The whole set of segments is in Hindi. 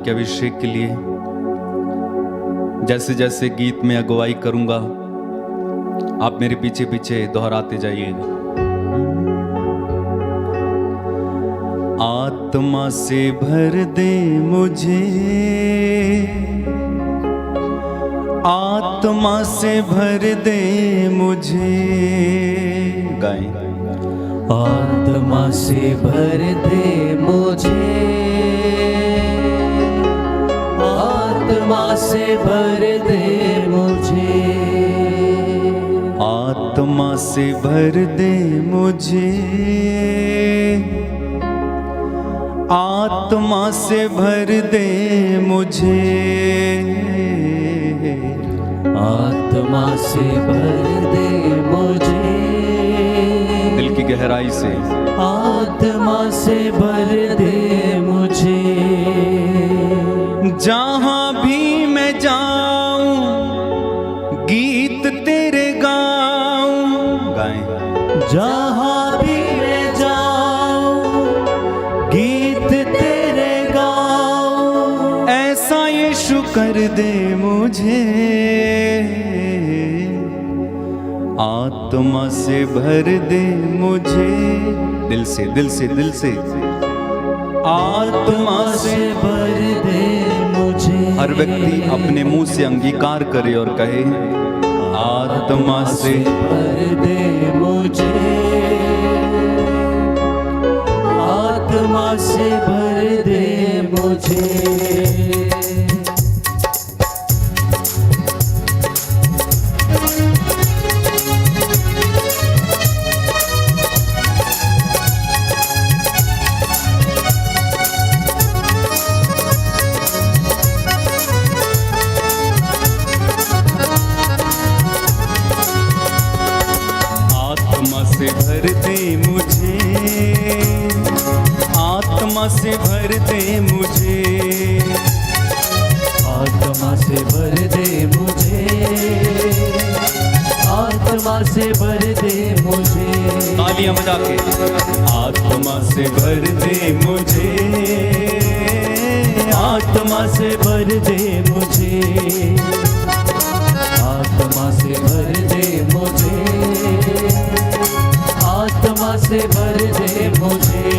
के अभिषेक के लिए जैसे जैसे गीत में अगुवाई करूंगा आप मेरे पीछे पीछे दोहराते जाइएगा। आत्मा से भर दे मुझे, आत्मा से भर दे मुझे, गाएं। आत्मा से भर दे मुझे, आत्मा से भर दे मुझे, आत्मा से भर दे मुझे, आत्मा से भर दे मुझे, आत्मा से भर दे मुझे, दिल की गहराई से आत्मा से भर दे मुझे। जहां भी मैं जाऊं गीत तेरे गाऊं, गाएं। जहां भी मैं जाऊं गीत तेरे गाऊं, ऐसा यीशु कर दे मुझे, आत्मा से भर दे मुझे, दिल से दिल से दिल से, आत्मा से भर दे मुझे। हर व्यक्ति अपने मुंह से अंगीकार करे और कहे आत्मा से भर दे मुझे, आत्मा से भर दे मुझे। से भर दे मुझे, आत्मा से भर दे मुझे, आत्मा से भर दे मुझे, आत्मा से भर दे मुझे। तालियां बजा के आत्मा से भर दे मुझे, आत्मा से भर दे मुझे, आत्मा से भर दे मुझे, आत्मा से भर दे मुझे।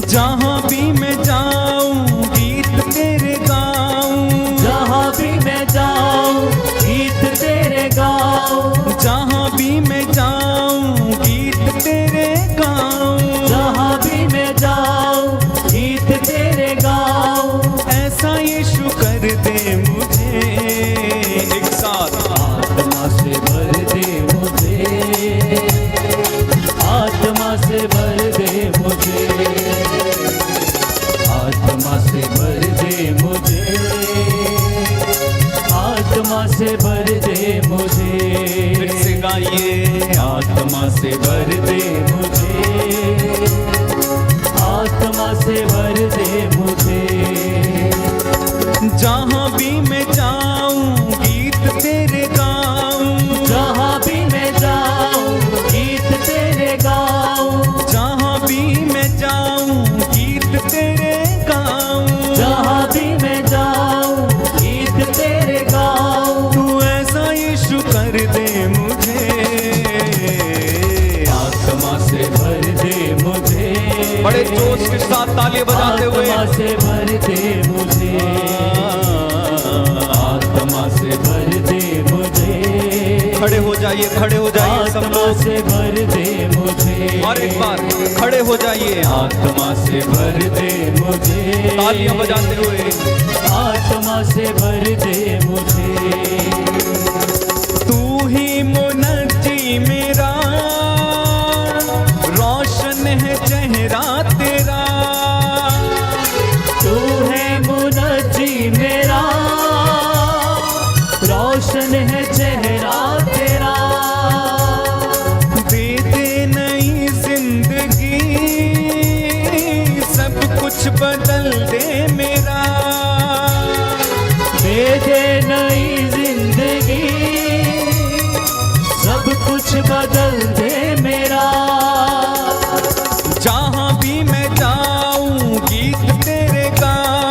जहां भी मैं जाऊं गीत तेरे गाऊं, जहां भी मैं जाऊं गीत तेरे गाऊं, जहां भी मैं जाऊं गीत तेरे गाऊं, जहां भी मैं जाऊं गीत तेरे गाऊं, ऐसा यीशु कर दे मुझे। एक साथ आत्मा से भर दे मुझे, आत्मा से भर दे मुझे, आत्मा से भर दे मुझे, आत्मा से भर दे मुझे। फिर से गाइए आत्मा से भर दे मुझे, आत्मा से भर दे मुझे। जहां भी मैं जाऊं गीत तेरे गाऊं, जहां भी मैं जाऊं गीत तेरे गाऊं, जहां भी मैं जाऊं गीत तेरे गाऊं, जहां भी मैं जाऊं गीत तेरे गाऊं, तू ऐसा यीशु कर दे मुझे, आत्मा से भर दे मुझे। बड़े जोश के साथ ताली बजाते हुए आत्मा से भर दे मुझे, आत्मा से भर दे मुझे। खड़े हो जाइए, खड़े हो जाइए सब आत्मा लोग, से भर दे मुझे, और एक बार खड़े हो जाइए, आत्मा से भर दे मुझे, तालियां बजाते हुए आत्मा से भर दे मुझे। तू ही मुनज्जी मेरा, रोशन है चेहरा तेरा, तू है मुनज्जी मेरा, रोशन है चेहरा तेरा, दे दे नई जिंदगी, सब कुछ बदल दे मेरा, दे दे नई जिंदगी, सब कुछ बदल दे मेरा। जहां भी मैं जाऊं गीत तेरे गाऊं,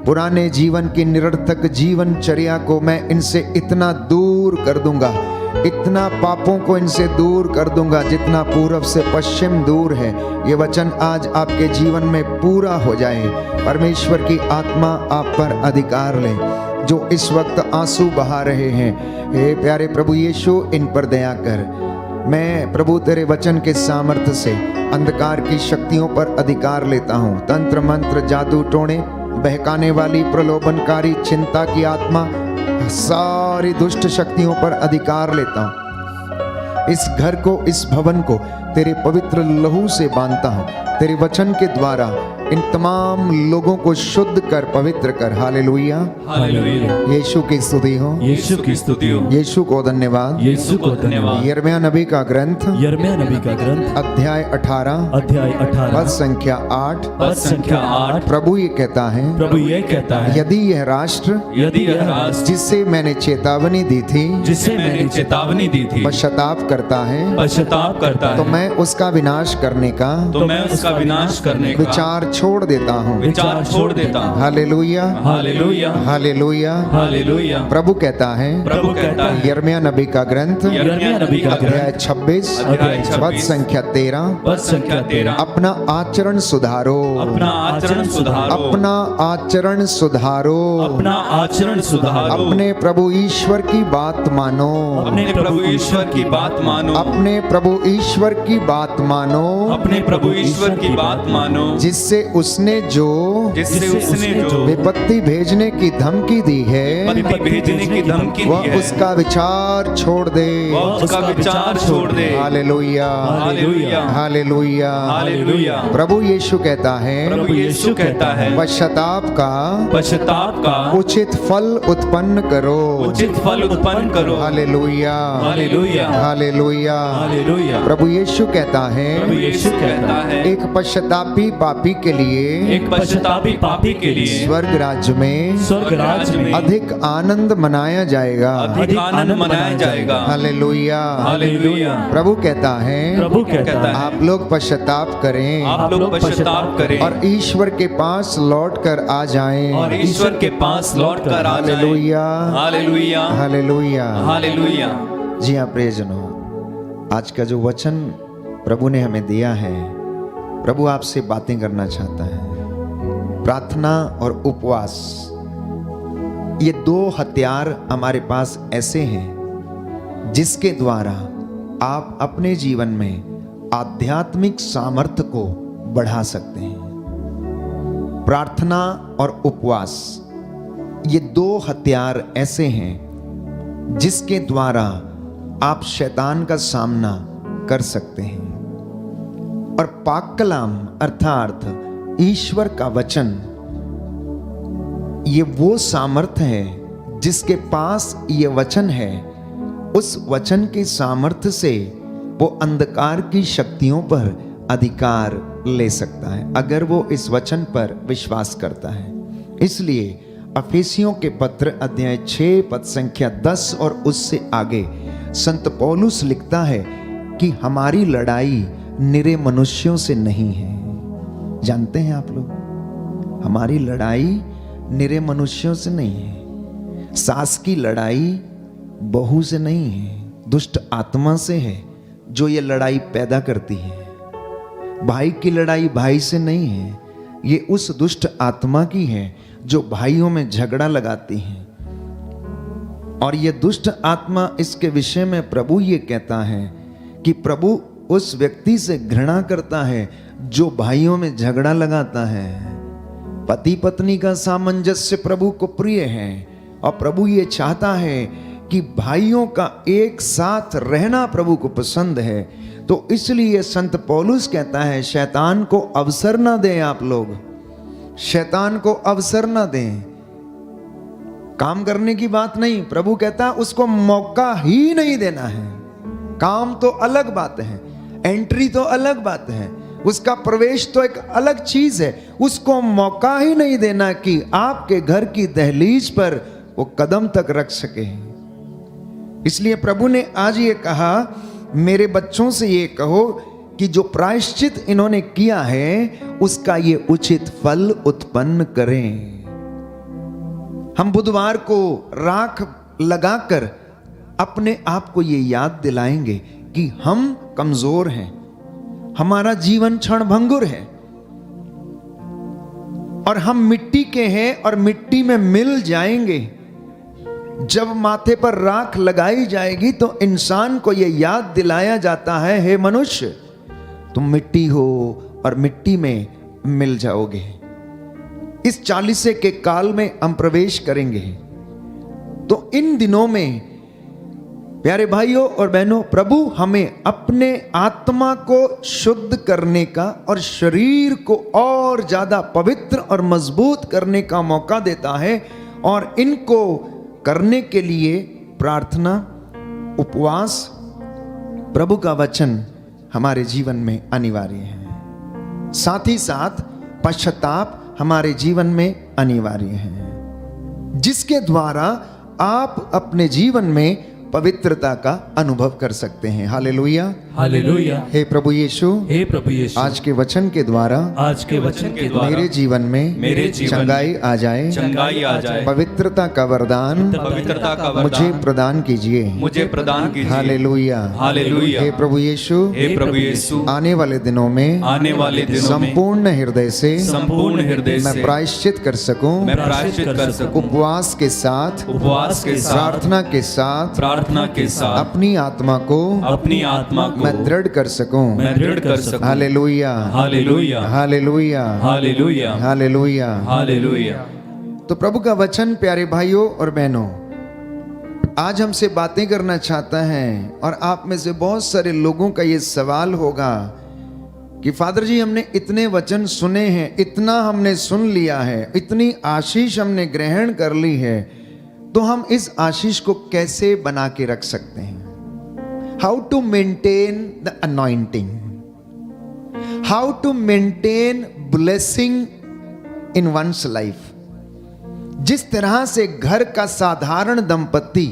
पुराने जीवन की निरर्थक जीवनचर्या को मैं इनसे इतना दूर कर दूंगा, इतना पापों को इनसे दूर कर दूंगा जितना पूर्व से पश्चिम दूर है। ये वचन आज आपके जीवन में पूरा हो जाए। परमेश्वर की आत्मा आप पर अधिकार ले। जो इस वक्त आंसू बहा रहे हैं, हे प्यारे प्रभु यीशु, इन पर दया कर। मैं प्रभु तेरे वचन के सामर्थ्य से अंधकार की शक्तियों पर अधिकार लेता हूँ। तंत्र मंत्र, जादू टोने, बहकाने वाली, प्रलोभनकारी, चिंता की आत्मा, सारी दुष्ट शक्तियों पर अधिकार लेता हूँ। इस घर को, इस भवन को तेरे पवित्र लहू से बांधता हूँ। तेरे वचन के द्वारा इन तमाम लोगों को शुद्ध कर, पवित्र कर। Hallelujah, hallelujah. यीशु की स्तुति हो, यीशु की स्तुति हो, यीशु को धन्यवाद। यीशु को धन्यवाद। यिर्मयाह नबी का ग्रंथ, यिर्मयाह नबी का ग्रंथ, अध्याय 18, अध्याय 18, पद संख्या 8। पद संख्या 8। प्रभु ये कहता है, प्रभु ये कहता है, यदि यह राष्ट्र यदि यह राष्ट्र जिसे मैंने चेतावनी दी थी, जिसे मैंने चेतावनी दी थी, पश्चाताप करता है, पश्चाताप करता तो है, मैं उसका विनाश करने का तो मैं उसका विनाश करने का विचार छोड़ देता हूँ। विचार छोड़ देता हूँ। Hallelujah, hallelujah, hallelujah. हालेलुया। प्रभु कहता है, प्रभु कहता है, यिर्मयाह नबी का ग्रंथ, यिर्मयाह नबी का अध्याय ग्रंथ, 26, अध्याय पद 26, संख्या 13। पद संख्या 13। अपना आचरण सुधारो, अपना आचरण सुधारो, अपना आचरण सुधारो, अपना आचरण सुधारो, अपने प्रभु ईश्वर की बात मानो, अपने प्रभु ईश्वर की बात मानो, अपने प्रभु ईश्वर की बात मानो, अपने प्रभु ईश्वर की बात मानो, जिससे उसने जो जो विपत्ति भेजने की धमकी दी है, विपत्ति भेजने की धमकी दी वह है, उसका विचार छोड़ दे। वह उसका विचार छोड़ दे। Hallelujah, hallelujah, hallelujah. हालेलुया। प्रभु यीशु कहता है, प्रभु यीशु कहता है, पश्चाताप का उचित फल उत्पन्न करो, उचित फल उत्पन्न करो। Hallelujah, hallelujah, hallelujah. हालेलुया। प्रभु यीशु कहता है, प्रभु यीशु कहता है, एक पश्चातापी पापी के लिए, एक पश्चातापी पापी के लिए स्वर्ग राज्य में अधिक आनंद मनाया जाएगा, अधिक आनंद मनाया जाएगा। Hallelujah, hallelujah. प्रभु कहता है, प्रभु कहता है, आप लोग पश्चाताप करें आप लोग पश्चाताप करें और ईश्वर के पास लौट कर आ जाएं। और ईश्वर के पास लौट कर आ जाएं। Hallelujah, hallelujah, hallelujah. हालेलुया। जी हाँ प्रियजनों, आज का जो वचन प्रभु ने हमें दिया है, प्रभु आपसे बातें करना चाहता है। प्रार्थना और उपवास, ये दो हथियार हमारे पास ऐसे हैं जिसके द्वारा आप अपने जीवन में आध्यात्मिक सामर्थ्य को बढ़ा सकते हैं। प्रार्थना और उपवास, ये दो हथियार ऐसे हैं जिसके द्वारा आप शैतान का सामना कर सकते हैं। और पाक कलाम अर्थात ईश्वर का वचन, ये वो सामर्थ्य है जिसके पास ये वचन है, उस वचन के सामर्थ्य से वो अंधकार की शक्तियों पर अधिकार ले सकता है अगर वो इस वचन पर विश्वास करता है। इसलिए अफेसियों के पत्र अध्याय 6 पद संख्या 10 और उससे आगे संत पौलुस लिखता है कि हमारी लड़ाई निरे मनुष्यों से नहीं है। जानते हैं आप लोग, हमारी लड़ाई निरे मनुष्यों से नहीं है। सास की लड़ाई बहू से नहीं है, दुष्ट आत्मा से है जो ये लड़ाई पैदा करती है। भाई की लड़ाई भाई से नहीं है, ये उस दुष्ट आत्मा की है जो भाइयों में झगड़ा लगाती है। और ये दुष्ट आत्मा, इसके विषय में प्रभु ये कहता है कि प्रभु उस व्यक्ति से घृणा करता है जो भाइयों में झगड़ा लगाता है। पति पत्नी का सामंजस्य प्रभु को प्रिय है और प्रभु ये चाहता है कि भाइयों का एक साथ रहना प्रभु को पसंद है। तो इसलिए संत पौलुस कहता है शैतान को अवसर ना दें, आप लोग शैतान को अवसर ना दें। काम करने की बात नहीं, प्रभु कहता है उसको मौका ही नहीं देना है। काम तो अलग बात है, एंट्री तो अलग बात है, उसका प्रवेश तो एक अलग चीज है। उसको मौका ही नहीं देना कि आपके घर की दहलीज पर वो कदम तक रख सके। इसलिए प्रभु ने आज ये कहा, मेरे बच्चों से ये कहो कि जो प्रायश्चित इन्होंने किया है उसका ये उचित फल उत्पन्न करें। हम बुधवार को राख लगाकर अपने आप को ये याद दिलाएंगे कि हम कमजोर हैं, हमारा जीवन क्षणभंगुर है और हम मिट्टी के हैं और मिट्टी में मिल जाएंगे। जब माथे पर राख लगाई जाएगी तो इंसान को यह याद दिलाया जाता है, हे मनुष्य, तुम मिट्टी हो और मिट्टी में मिल जाओगे। इस 40 के काल में हम प्रवेश करेंगे। तो इन दिनों में प्यारे भाइयों और बहनों, प्रभु हमें अपने आत्मा को शुद्ध करने का और शरीर को और ज्यादा पवित्र और मजबूत करने का मौका देता है। और इनको करने के लिए प्रार्थना, उपवास, प्रभु का वचन हमारे जीवन में अनिवार्य है। साथ ही साथ पश्चाताप हमारे जीवन में अनिवार्य है, जिसके द्वारा आप अपने जीवन में पवित्रता का अनुभव कर सकते हैं। Hallelujah, hallelujah. हे प्रभु यीशु, हे प्रभु यीशु, आज के वचन के द्वारा मेरे जीवन में चंगाई आ जाए, चंगाई आ जाए, पवित्रता का वरदान मुझे प्रदान कीजिए, हालेलुया, हालेलुया। हे प्रभु यीशु, आने वाले दिनों में संपूर्ण हृदय से मैं प्रायश्चित कर सकूं, उपवास के साथ, प्रार्थना के साथ अपनी आत्मा को मैं दृढ़ कर सकूं। Hallelujah, hallelujah, hallelujah, hallelujah, hallelujah, hallelujah. तो प्रभु का वचन प्यारे भाइयों और बहनों आज हमसे बातें करना चाहता है। और आप में से बहुत सारे लोगों का ये सवाल होगा कि फादर जी, हमने इतने वचन सुने हैं, इतना हमने सुन लिया है, इतनी आशीष हमने ग्रहण कर ली है, तो हम इस आशीष को कैसे बना के रख सकते हैं? How to maintain the anointing, how to maintain blessing in one's life. जिस तरह से घर का साधारण दंपति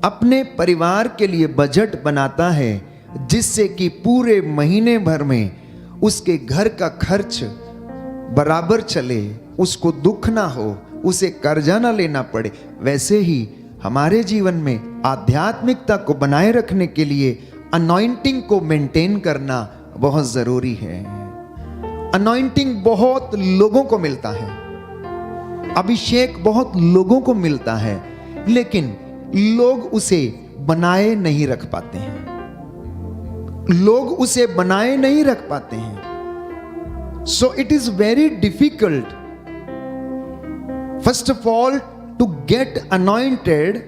अपने परिवार के लिए बजट बनाता है, जिससे कि पूरे महीने भर में उसके घर का खर्च बराबर चले, उसको दुख ना हो, उसे कर्जा ना लेना पड़े, वैसे ही हमारे जीवन में आध्यात्मिकता को बनाए रखने के लिए अनॉइंटिंग को मेंटेन करना बहुत जरूरी है। अनॉइंटिंग बहुत लोगों को मिलता है, अभिषेक बहुत लोगों को मिलता है, लेकिन लोग उसे बनाए नहीं रख पाते हैं। लोग उसे बनाए नहीं रख पाते हैं। So it is very difficult first of all to get anointed,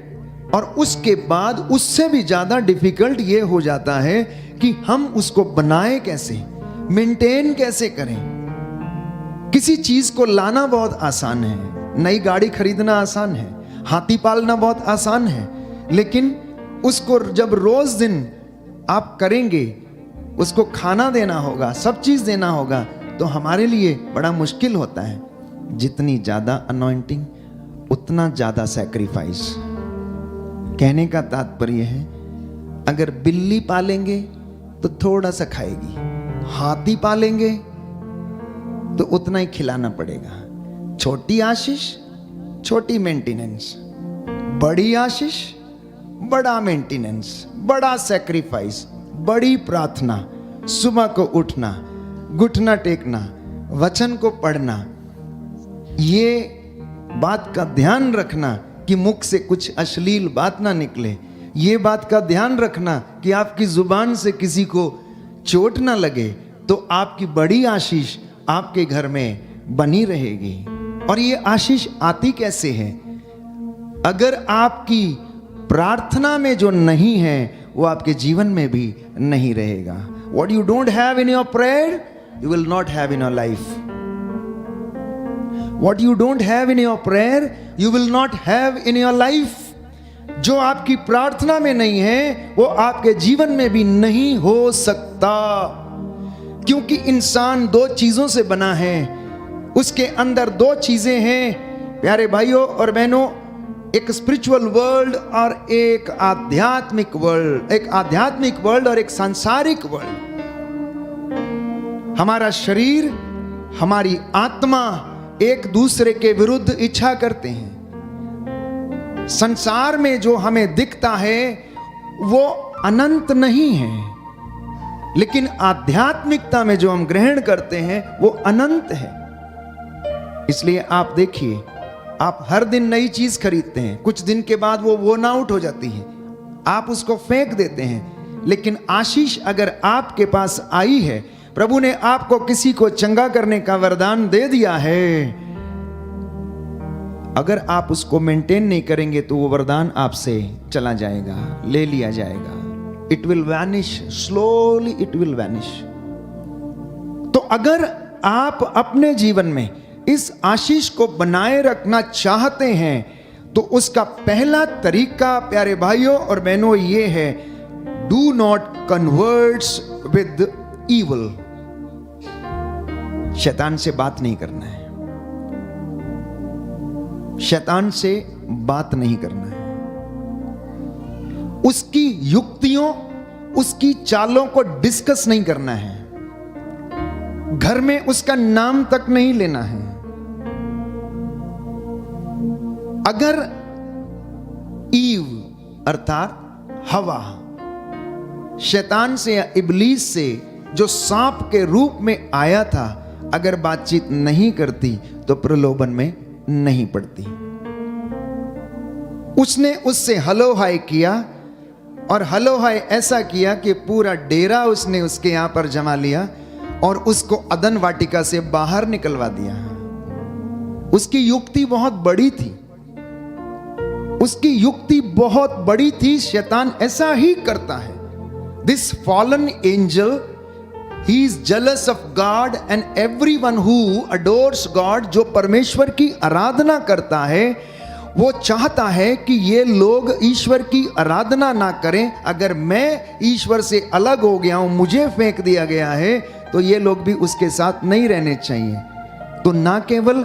और उसके बाद उससे भी ज्यादा डिफिकल्ट ये हो जाता है कि हम उसको बनाए कैसे, मेंटेन कैसे करें। किसी चीज को लाना बहुत आसान है, नई गाड़ी खरीदना आसान है, हाथी पालना बहुत आसान है, लेकिन उसको जब रोज दिन आप करेंगे, उसको खाना देना होगा, सब चीज देना होगा, तो हमारे लिए बड़ा मुश्किल होता है। जितनी ज्यादा अनॉइंटिंग उतना ज्यादा सैक्रिफाइस। कहने का तात्पर्य है, अगर बिल्ली पालेंगे तो थोड़ा सा खाएगी, हाथी पालेंगे तो उतना ही खिलाना पड़ेगा। छोटी आशीष छोटी मेंटेनेंस, बड़ी आशीष बड़ा मेंटेनेंस, बड़ा सैक्रिफाइस, बड़ी प्रार्थना, सुबह को उठना, घुटना टेकना, वचन को पढ़ना, ये बात का ध्यान रखना कि मुख से कुछ अश्लील बात ना निकले, ये बात का ध्यान रखना कि आपकी जुबान से किसी को चोट ना लगे, तो आपकी बड़ी आशीष आपके घर में बनी रहेगी। और ये आशीष आती कैसे है? अगर आपकी प्रार्थना में जो नहीं है वो आपके जीवन में भी नहीं रहेगा। What you don't have in your prayer, you will not have in your life. What you don't have in your prayer, you will not have in your life. जो आपकी प्रार्थना में नहीं है वो आपके जीवन में भी नहीं हो सकता, क्योंकि इंसान दो चीजों से बना है, उसके अंदर दो चीजें हैं प्यारे भाइयों और बहनों, एक स्पिरिचुअल वर्ल्ड और एक आध्यात्मिक वर्ल्ड, एक आध्यात्मिक वर्ल्ड और एक सांसारिक वर्ल्ड। हमारा शरीर, हमारी आत्मा एक दूसरे के विरुद्ध इच्छा करते हैं, संसार में जो हमें दिखता है वो अनंत नहीं है, लेकिन आध्यात्मिकता में जो हम ग्रहण करते हैं वो अनंत है। इसलिए आप देखिए, आप हर दिन नई चीज खरीदते हैं, कुछ दिन के बाद वो वर्न आउट हो जाती है, आप उसको फेंक देते हैं। लेकिन आशीष अगर आपके पास आई है, प्रभु ने आपको किसी को चंगा करने का वरदान दे दिया है, अगर आप उसको मेंटेन नहीं करेंगे तो वो वरदान आपसे चला जाएगा, ले लिया जाएगा। It will vanish slowly, it will vanish. तो अगर आप अपने जीवन में इस आशीष को बनाए रखना चाहते हैं तो उसका पहला तरीका प्यारे भाइयों और बहनों ये है, do not converts with evil. शैतान से बात नहीं करना है, शैतान से बात नहीं करना है, उसकी युक्तियों उसकी चालों को डिस्कस नहीं करना है, घर में उसका नाम तक नहीं लेना है। अगर ईव अर्थात हवा शैतान से या इब्लीस से जो सांप के रूप में आया था, अगर बातचीत नहीं करती तो प्रलोभन में नहीं पड़ती। उसने उससे हलो हाय किया, और हलो हाय ऐसा किया कि पूरा डेरा उसने उसके यहां पर जमा लिया और उसको अदन वाटिका से बाहर निकलवा दिया। उसकी युक्ति बहुत बड़ी थी, उसकी युक्ति बहुत बड़ी थी। शैतान ऐसा ही करता है। This fallen angel, he is jealous of God and everyone who adores God, जो परमेश्वर की आराधना करता है वो चाहता है कि ये लोग ईश्वर की आराधना ना करें। अगर मैं ईश्वर से अलग हो गया हूं, मुझे फेंक दिया गया है, तो ये लोग भी उसके साथ नहीं रहने चाहिए। तो ना केवल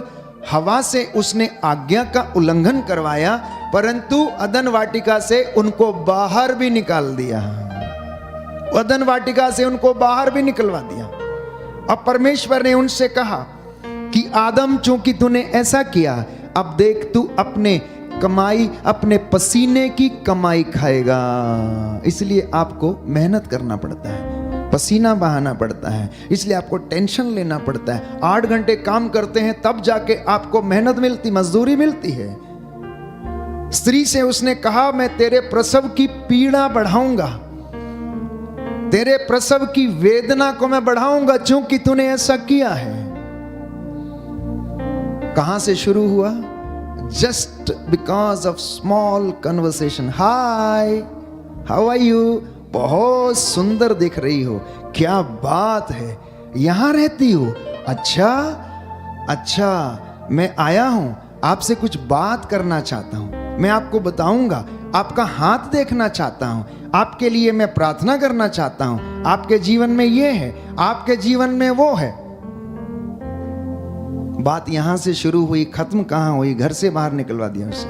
हवा से उसने आज्ञा का उल्लंघन करवाया, परंतु अदन वाटिका से उनको बाहर भी निकाल दिया। अदन वाटिका से उनको बाहर भी निकलवा दिया। अब परमेश्वर ने उनसे कहा कि आदम, चूंकि तूने ऐसा किया, अब देख तू अपने कमाई, अपने पसीने की कमाई खाएगा। इसलिए आपको मेहनत करना पड़ता है, पसीना बहाना पड़ता है, इसलिए आपको टेंशन लेना पड़ता है। 8 घंटे काम करते हैं तब जाके आपको मेहनत मिलती, मजदूरी मिलती है। स्त्री से उसने कहा, मैं तेरे प्रसव की पीड़ा बढ़ाऊंगा, तेरे प्रसव की वेदना को मैं बढ़ाऊंगा, क्योंकि तूने ऐसा किया है। कहां से शुरू हुआ? Just because of small conversation. Hi, how are you? बहुत सुंदर दिख रही हो, क्या बात है, यहां रहती हो? अच्छा अच्छा, मैं आया हूं, आपसे कुछ बात करना चाहता हूं, मैं आपको बताऊंगा, आपका हाथ देखना चाहता हूं, आपके लिए मैं प्रार्थना करना चाहता हूं, आपके जीवन में ये है, आपके जीवन में वो है। बात यहां से शुरू हुई, खत्म कहां हुई? घर से बाहर निकलवा दिया उसे।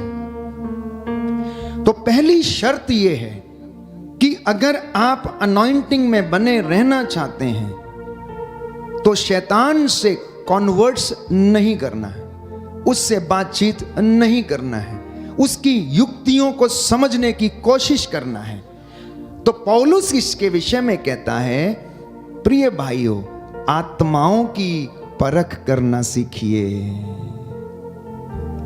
तो पहली शर्त यह है कि अगर आप अनॉइंटिंग में बने रहना चाहते हैं तो शैतान से कॉन्वर्ट्स नहीं करना है, उससे बातचीत नहीं करना है, उसकी युक्तियों को समझने की कोशिश करना है। तो पौलुस इसके विषय में कहता है, प्रिय भाइयों, आत्माओं की परख करना सीखिए,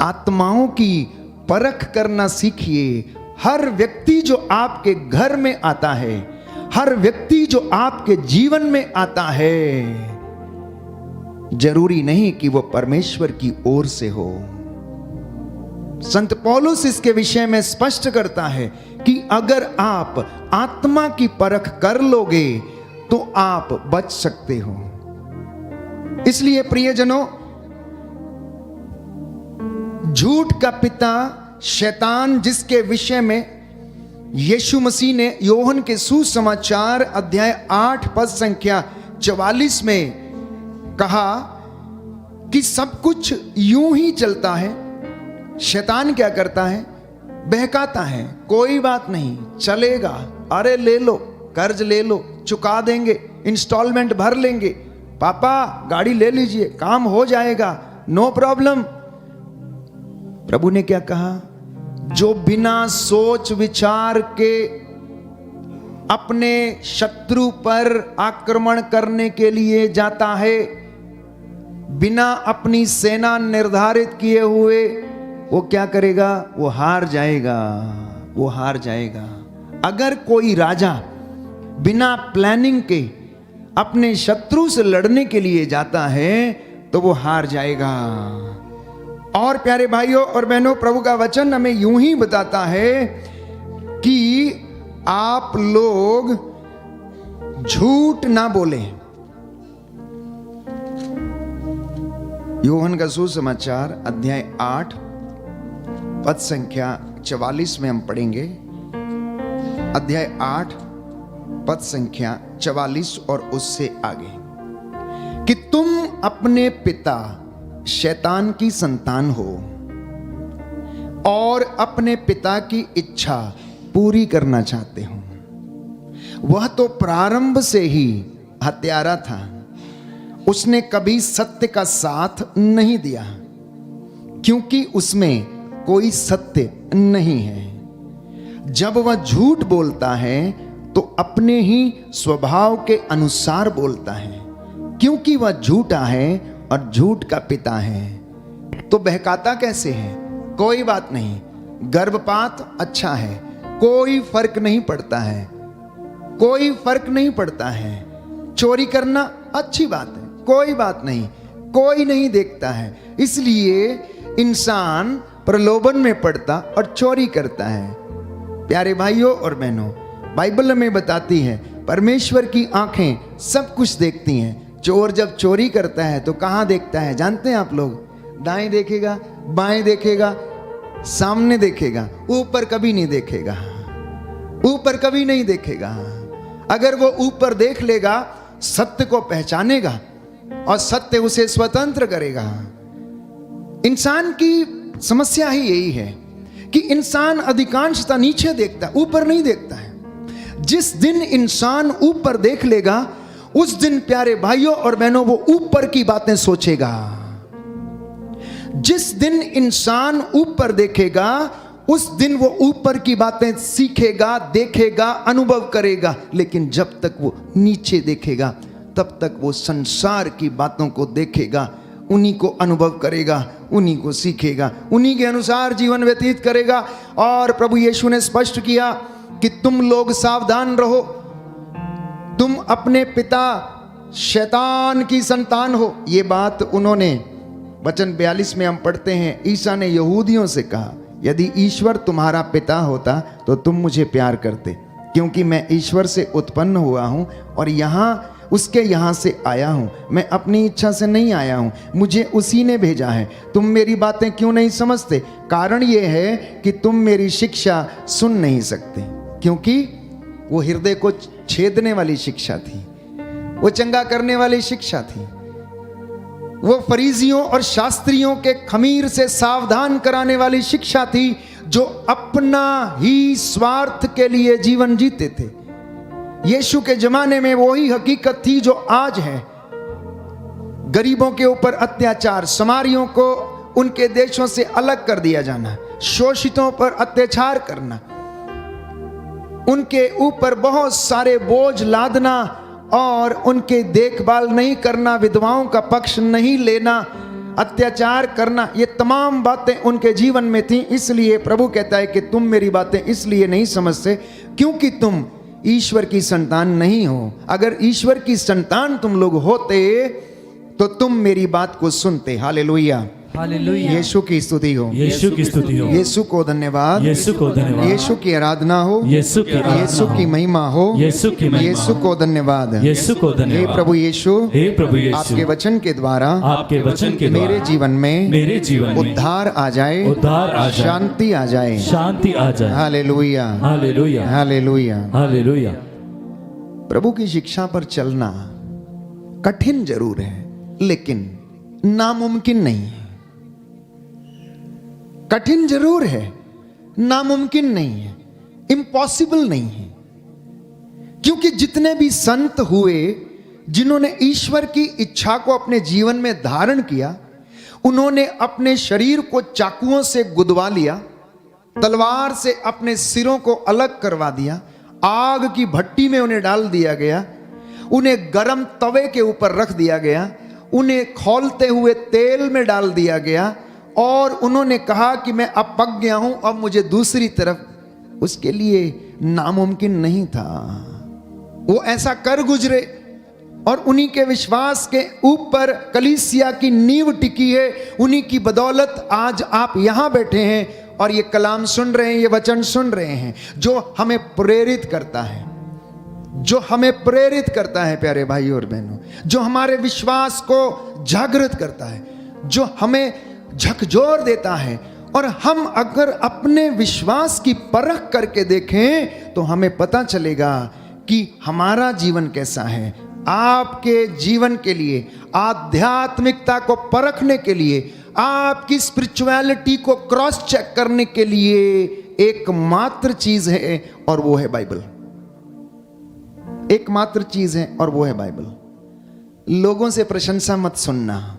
आत्माओं की परख करना सीखिए। हर व्यक्ति जो आपके घर में आता है, हर व्यक्ति जो आपके जीवन में आता है, जरूरी नहीं कि वो परमेश्वर की ओर से हो। संत पौलुस इसके विषय में स्पष्ट करता है कि अगर आप आत्मा की परख कर लोगे तो आप बच सकते हो। इसलिए प्रियजनों, झूठ का पिता शैतान, जिसके विषय में यीशु मसीह ने योहन के सुसमाचार अध्याय 8 पद संख्या 44 में कहा कि सब कुछ यूं ही चलता है। शैतान क्या करता है? बहकाता है, कोई बात नहीं, चलेगा, अरे ले लो, कर्ज ले लो, चुका देंगे, इंस्टॉलमेंट भर लेंगे, पापा गाड़ी ले लीजिए, काम हो जाएगा, नो प्रॉब्लम। प्रभु ने क्या कहा? जो बिना सोच विचार के अपने शत्रु पर आक्रमण करने के लिए जाता है, बिना अपनी सेना निर्धारित किए हुए, वो क्या करेगा? वो हार जाएगा, वो हार जाएगा। अगर कोई राजा बिना प्लानिंग के अपने शत्रु से लड़ने के लिए जाता है तो वो हार जाएगा। और प्यारे भाइयों और बहनों, प्रभु का वचन हमें यूं ही बताता है कि आप लोग झूठ ना बोलें। यूहन्ना का सुसमाचार अध्याय 8 पद संख्या 44 में हम पढ़ेंगे। अध्याय 8 पद संख्या 44 और उससे आगे, कि तुम अपने पिता शैतान की संतान हो और अपने पिता की इच्छा पूरी करना चाहते हो। वह तो प्रारंभ से ही हत्यारा था, उसने कभी सत्य का साथ नहीं दिया, क्योंकि उसमें कोई सत्य नहीं है। जब वह झूठ बोलता है तो अपने ही स्वभाव के अनुसार बोलता है, क्योंकि वह झूठा है और झूठ का पिता है। तो बहकाता कैसे है? कोई बात नहीं, गर्भपात अच्छा है, कोई फर्क नहीं पड़ता है, कोई फर्क नहीं पड़ता है। चोरी करना अच्छी बात है, कोई बात नहीं, कोई नहीं देखता है। इसलिए इंसान प्रलोभन में पड़ता और चोरी करता है। प्यारे भाइयों और बहनों, बाइबल हमें बताती है परमेश्वर की आंखें सब कुछ देखती हैं। चोर जब चोरी करता है तो कहाँ देखता है जानते हैं आप लोग? दाएं देखेगा, बाएं देखेगा, सामने देखेगा, ऊपर कभी नहीं देखेगा, ऊपर कभी नहीं देखेगा। अगर वो ऊपर देख लेगा, सत्य को पहचानेगा और सत्य उसे स्वतंत्र करेगा। इंसान की समस्या ही यही है कि इंसान अधिकांशतः नीचे देखता है, ऊपर नहीं देखता है। जिस दिन इंसान ऊपर देख लेगा, उस दिन प्यारे भाइयों और बहनों वो ऊपर की बातें सोचेगा। जिस दिन इंसान ऊपर देखेगा, उस दिन वो ऊपर की बातें सीखेगा, देखेगा, अनुभव करेगा। लेकिन जब तक वो नीचे देखेगा, तब तक वो संसार की बातों को देखेगा, उन्हीं को अनुभव करेगा, उन्हीं को सीखेगा, उन्हीं के अनुसार जीवन व्यतीत करेगा। और प्रभु यीशु ने स्पष्ट किया कि तुम लोग सावधान रहो, तुम अपने पिता शैतान की संतान हो। ये बात उन्होंने वचन 42 में हम पढ़ते हैं, ईसा ने यहूदियों से कहा, यदि ईश्वर तुम्हारा पिता होता तो तुम मुझे प्यार करते, क्योंकि मैं ईश्वर से उत्पन्न हुआ हूँ और उसके यहाँ से आया हूँ। मैं अपनी इच्छा से नहीं आया हूँ, मुझे उसी ने भेजा है। तुम मेरी बातें क्यों नहीं समझते? कारण ये है कि तुम मेरी शिक्षा सुन नहीं सकते, क्योंकि वो हृदय को छेदने वाली शिक्षा थी, वो चंगा करने वाली शिक्षा थी, वो फरीसियों और शास्त्रियों के खमीर से सावधान कराने वाली शिक्षा थी, जो अपना ही स्वार्थ के लिए जीवन जीते थे। यीशु के जमाने में वही हकीकत थी जो आज है। गरीबों के ऊपर अत्याचार, समारियों को उनके देशों से अलग कर दिया जाना, शोषितों पर अत्याचार करना, उनके ऊपर बहुत सारे बोझ लादना और उनके देखभाल नहीं करना, विधवाओं का पक्ष नहीं लेना, अत्याचार करना, ये तमाम बातें उनके जीवन में थी। इसलिए प्रभु कहता है कि तुम मेरी बातें इसलिए नहीं समझते क्योंकि तुम ईश्वर की संतान नहीं हो। अगर ईश्वर की संतान तुम लोग होते तो तुम मेरी बात को सुनते। Hallelujah, hallelujah. यीशु की स्तुति हो, यीशु की स्तुति हो, यीशु को धन्यवाद, यीशु को धन्यवाद, यीशु की आराधना हो, यीशु की आराधना यीशु की हो, महिमा हो, यीशु की महिमा यीशु को धन्यवाद, यीशु को हे धन्यवाद। प्रभु यीशु, हे प्रभु यीशु, आपके वचन के द्वारा आपके वचन के मेरे द्वारा जीवन में मेरे जीवन में उद्धार आ जाए, उद्धार आ जाए, शांति आ जाए। शांति आ जाए। Hallelujah, hallelujah, hallelujah. हालेलुया। प्रभु की शिक्षा पर चलना कठिन जरूर है, लेकिन नामुमकिन नहीं है। कठिन जरूर है, नामुमकिन नहीं है, इम्पॉसिबल नहीं है। क्योंकि जितने भी संत हुए जिन्होंने ईश्वर की इच्छा को अपने जीवन में धारण किया, उन्होंने अपने शरीर को चाकुओं से गुदवा लिया, तलवार से अपने सिरों को अलग करवा दिया, आग की भट्टी में उन्हें डाल दिया गया, उन्हें गरम तवे के ऊपर रख दिया गया, उन्हें खौलते हुए तेल में डाल दिया गया और उन्होंने कहा कि मैं अब पक गया हूं, अब मुझे दूसरी तरफ। उसके लिए नामुमकिन नहीं था, वो ऐसा कर गुजरे और उन्हीं के विश्वास के ऊपर कलीसिया की नींव टिकी है। उन्हीं की बदौलत आज आप यहां बैठे हैं और ये कलाम सुन रहे हैं, ये वचन सुन रहे हैं, जो हमें प्रेरित करता है, जो हमें प्रेरित करता है प्यारे भाई और बहनों, जो हमारे विश्वास को जागृत करता है, जो हमें झकझोर देता है। और हम अगर अपने विश्वास की परख करके देखें तो हमें पता चलेगा कि हमारा जीवन कैसा है। आपके जीवन के लिए, आध्यात्मिकता को परखने के लिए, आपकी स्पिरिचुअलिटी को क्रॉस चेक करने के लिए एकमात्र चीज है और वो है बाइबल। एकमात्र चीज है और वो है बाइबल। लोगों से प्रशंसा मत सुनना,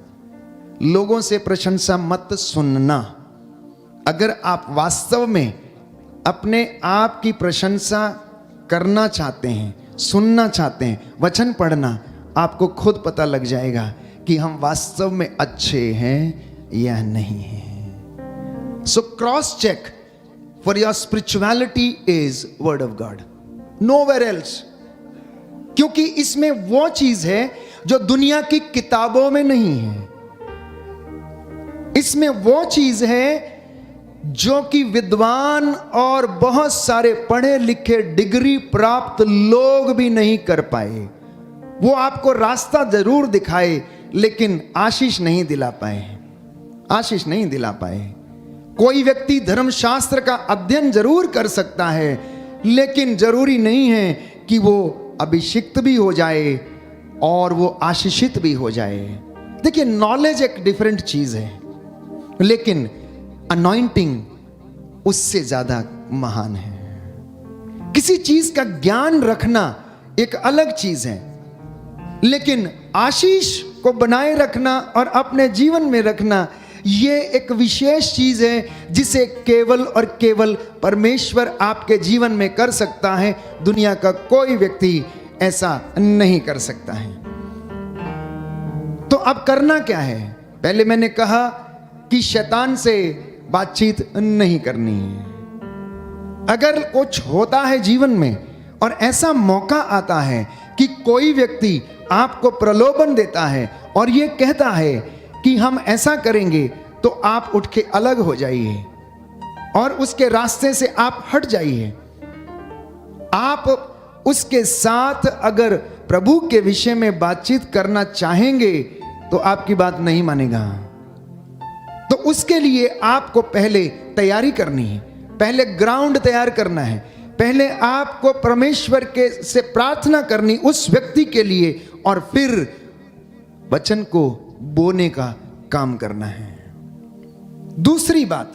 लोगों से प्रशंसा मत सुनना। अगर आप वास्तव में अपने आप की प्रशंसा करना चाहते हैं, सुनना चाहते हैं, वचन पढ़ना, आपको खुद पता लग जाएगा कि हम वास्तव में अच्छे हैं या नहीं हैं। So cross check for your spirituality is word of God, nowhere else. क्योंकि इसमें वो चीज है जो दुनिया की किताबों में नहीं है। इसमें वो चीज है जो कि विद्वान और बहुत सारे पढ़े लिखे डिग्री प्राप्त लोग भी नहीं कर पाए। वो आपको रास्ता जरूर दिखाए लेकिन आशीष नहीं दिला पाए, आशीष नहीं दिला पाए। कोई व्यक्ति धर्मशास्त्र का अध्ययन जरूर कर सकता है लेकिन जरूरी नहीं है कि वो अभिषिक्त भी हो जाए और वो आशीषित भी हो जाए। देखिए, नॉलेज एक डिफरेंट चीज है लेकिन अनॉइंटिंग उससे ज्यादा महान है। किसी चीज का ज्ञान रखना एक अलग चीज है लेकिन आशीष को बनाए रखना और अपने जीवन में रखना ये एक विशेष चीज है जिसे केवल और केवल परमेश्वर आपके जीवन में कर सकता है। दुनिया का कोई व्यक्ति ऐसा नहीं कर सकता है। तो अब करना क्या है? पहले मैंने कहा कि शैतान से बातचीत नहीं करनी है। अगर कुछ होता है जीवन में और ऐसा मौका आता है कि कोई व्यक्ति आपको प्रलोभन देता है और ये कहता है कि हम ऐसा करेंगे, तो आप उठ के अलग हो जाइए और उसके रास्ते से आप हट जाइए। आप उसके साथ अगर प्रभु के विषय में बातचीत करना चाहेंगे तो आपकी बात नहीं मानेगा। तो उसके लिए आपको पहले तैयारी करनी है, पहले ग्राउंड तैयार करना है, पहले आपको परमेश्वर के से प्रार्थना करनी उस व्यक्ति के लिए और फिर वचन को बोने का काम करना है। दूसरी बात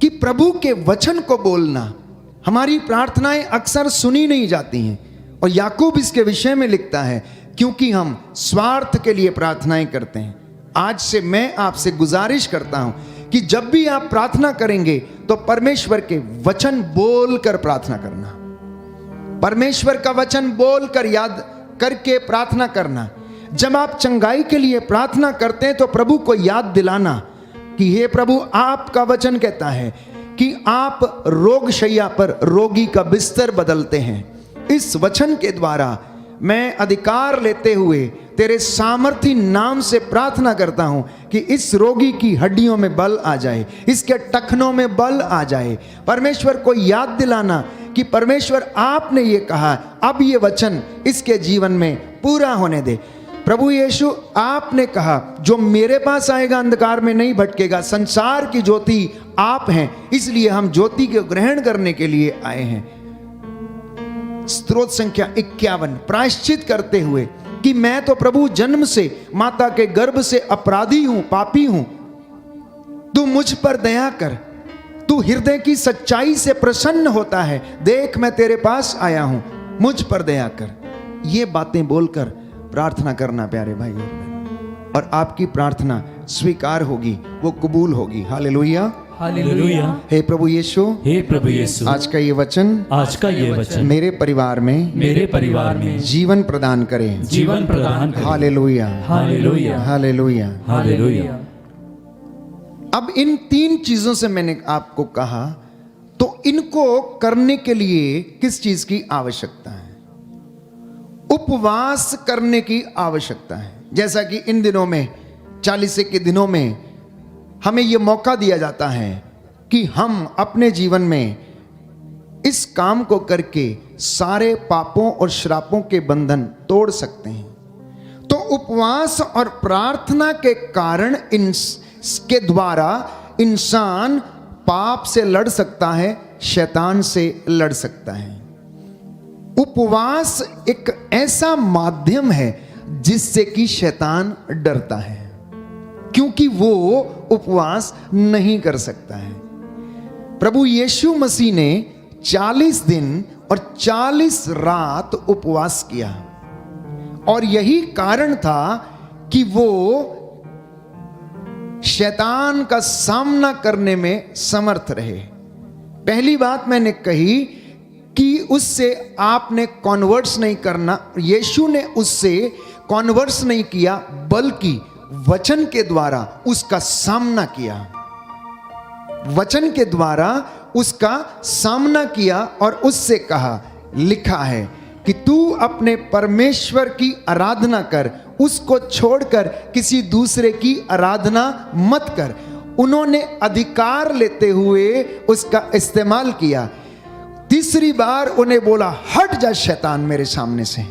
कि प्रभु के वचन को बोलना, हमारी प्रार्थनाएं अक्सर सुनी नहीं जाती हैं और याकूब इसके विषय में लिखता है क्योंकि हम स्वार्थ के लिए प्रार्थनाएं करते हैं। आज से मैं आपसे गुजारिश करता हूं कि जब भी आप प्रार्थना करेंगे तो परमेश्वर के वचन बोलकर प्रार्थना करना, परमेश्वर का वचन बोलकर याद करके प्रार्थना करना। जब आप चंगाई के लिए प्रार्थना करते हैं तो प्रभु को याद दिलाना कि हे प्रभु, आपका वचन कहता है कि आप रोगशैया पर रोगी का बिस्तर बदलते हैं। इस वचन के द्वारा मैं अधिकार लेते हुए तेरे सामर्थी नाम से प्रार्थना करता हूं कि इस रोगी की हड्डियों में बल आ जाए, इसके टखनों में बल आ जाए। परमेश्वर को याद दिलाना कि परमेश्वर आपने ये कहा, अब ये वचन इसके जीवन में पूरा होने दे। प्रभु यीशु, आपने कहा जो मेरे पास आएगा अंधकार में नहीं भटकेगा। संसार की ज्योति आप हैं, इसलिए हम ज्योति को ग्रहण करने के लिए आए हैं। स्तोत्र संख्या 51, प्रायश्चित करते हुए कि मैं तो प्रभु जन्म से माता के गर्भ से अपराधी हूं, पापी हूं, तू मुझ पर दया कर, तू हृदय की सच्चाई से प्रसन्न होता है, देख मैं तेरे पास आया हूं, मुझ पर दया कर। ये बातें बोलकर प्रार्थना करना प्यारे भाई और आपकी प्रार्थना स्वीकार होगी, वो कबूल होगी। हालेलुया। हालेलुया। हे प्रभु यीशु, हे प्रभु यीशु, आज का ये वचन आज का ये वचन मेरे परिवार में मेरे परिवार में जीवन प्रदान करें। जीवन प्रदान करे। Hallelujah, hallelujah, hallelujah. हालेलुया। अब इन 3 चीजों से मैंने आपको कहा, तो इनको करने के लिए किस चीज की आवश्यकता है? उपवास करने की आवश्यकता है। जैसा कि इन दिनों में 40 के दिनों में हमें यह मौका दिया जाता है कि हम अपने जीवन में इस काम को करके सारे पापों और श्रापों के बंधन तोड़ सकते हैं। तो उपवास और प्रार्थना के कारण इसके द्वारा इंसान पाप से लड़ सकता है, शैतान से लड़ सकता है। उपवास एक ऐसा माध्यम है जिससे कि शैतान डरता है, क्योंकि वो उपवास नहीं कर सकता है। प्रभु यीशु मसीह ने 40 दिन और 40 रात उपवास किया, और यही कारण था कि वो शैतान का सामना करने में समर्थ रहे। पहली बात मैंने कही कि उससे आपने कॉन्वर्ट्स नहीं करना। यीशु ने उससे कॉन्वर्ट्स नहीं किया, बल्कि वचन के द्वारा उसका सामना किया। वचन के द्वारा उसका सामना किया और उससे कहा, लिखा है कि तू अपने परमेश्वर की आराधना कर, उसको छोड़कर किसी दूसरे की आराधना मत कर। उन्होंने अधिकार लेते हुए उसका इस्तेमाल किया। तीसरी बार उन्हें बोला, हट जा शैतान मेरे सामने से।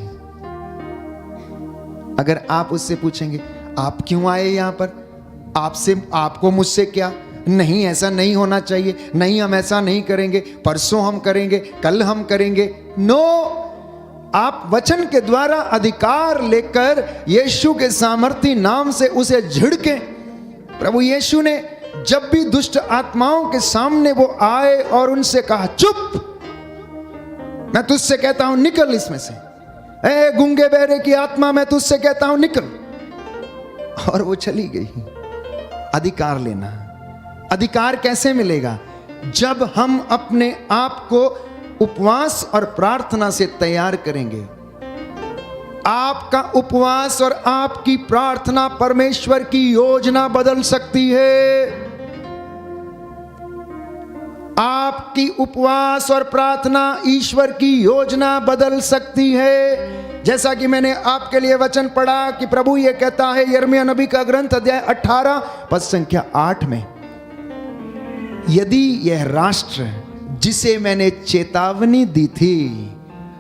अगर आप उससे पूछेंगे, आप क्यों आए यहां पर, आपको मुझसे क्या? नहीं, ऐसा नहीं होना चाहिए, नहीं हम ऐसा नहीं करेंगे, परसों हम करेंगे, कल हम करेंगे। नो, आप वचन के द्वारा अधिकार लेकर यीशु के सामर्थी नाम से उसे झिड़के। प्रभु यीशु ने जब भी दुष्ट आत्माओं के सामने वो आए और उनसे कहा, चुप, मैं तुझसे कहता हूं निकल इसमें से, ए गूंगे बहरे की आत्मा, मैं तुझसे कहता हूं निकल। और वो चली गई। अधिकार लेना, अधिकार कैसे मिलेगा? जब हम अपने आप को उपवास और प्रार्थना से तैयार करेंगे। आपका उपवास और आपकी प्रार्थना परमेश्वर की योजना बदल सकती है। आपकी उपवास और प्रार्थना ईश्वर की योजना बदल सकती है। जैसा कि मैंने आपके लिए वचन पढ़ा कि प्रभु ये कहता है यिर्मयाह नबी का ग्रंथ अध्याय 18 पद संख्या 8 में, यदि यह राष्ट्र जिसे मैंने चेतावनी दी थी,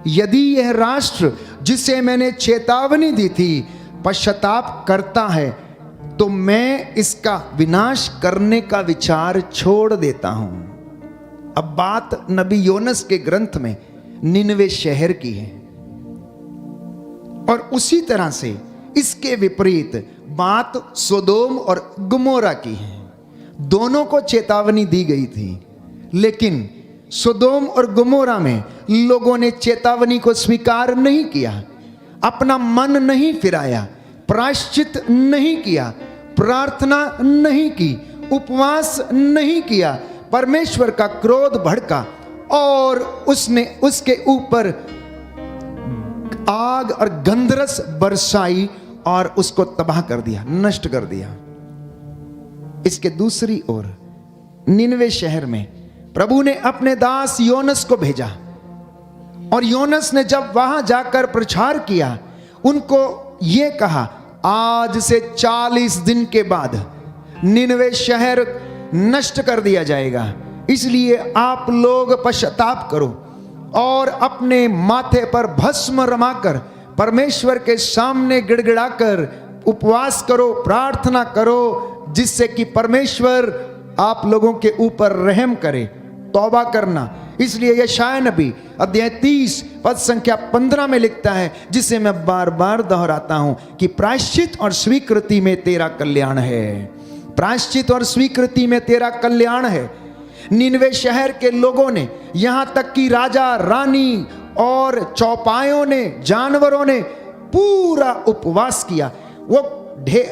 यदि यह राष्ट्र जिसे मैंने चेतावनी दी थी पश्चाताप करता है, तो मैं इसका विनाश करने का विचार छोड़ देता हूं। अब बात नबी योनस के ग्रंथ में निनवे शहर की है, और उसी तरह से इसके विपरीत बात सोदोम और गमोरा की है। दोनों को चेतावनी दी गई थी, लेकिन सोदोम और गमोरा में लोगों ने चेतावनी को स्वीकार नहीं किया, अपना मन नहीं फिराया, प्रायश्चित नहीं किया, प्रार्थना नहीं की, उपवास नहीं किया। परमेश्वर का क्रोध भड़का और उसने उसके ऊपर आग और गंधरस बरसाई और उसको तबाह कर दिया, नष्ट कर दिया। इसके दूसरी ओर निनवे शहर में प्रभु ने अपने दास योनस को भेजा, और योनस ने जब वहां जाकर प्रचार किया, उनको यह कहा, आज से 40 दिन के बाद निनवे शहर नष्ट कर दिया जाएगा, इसलिए आप लोग पश्चाताप करो और अपने माथे पर भस्म रमाकर परमेश्वर के सामने गिड़गिड़ाकर उपवास करो, प्रार्थना करो, जिससे कि परमेश्वर आप लोगों के ऊपर रहम करे। तौबा करना। इसलिए यशायाह नबी अध्याय 30 पद संख्या 15 में लिखता है, जिसे मैं बार बार दोहराता हूं, कि प्रायश्चित और स्वीकृति में तेरा कल्याण है। प्रायश्चित और स्वीकृति में तेरा कल्याण है। निनवे शहर के लोगों ने, यहां तक कि राजा रानी और चौपायों ने, जानवरों ने पूरा उपवास किया। वो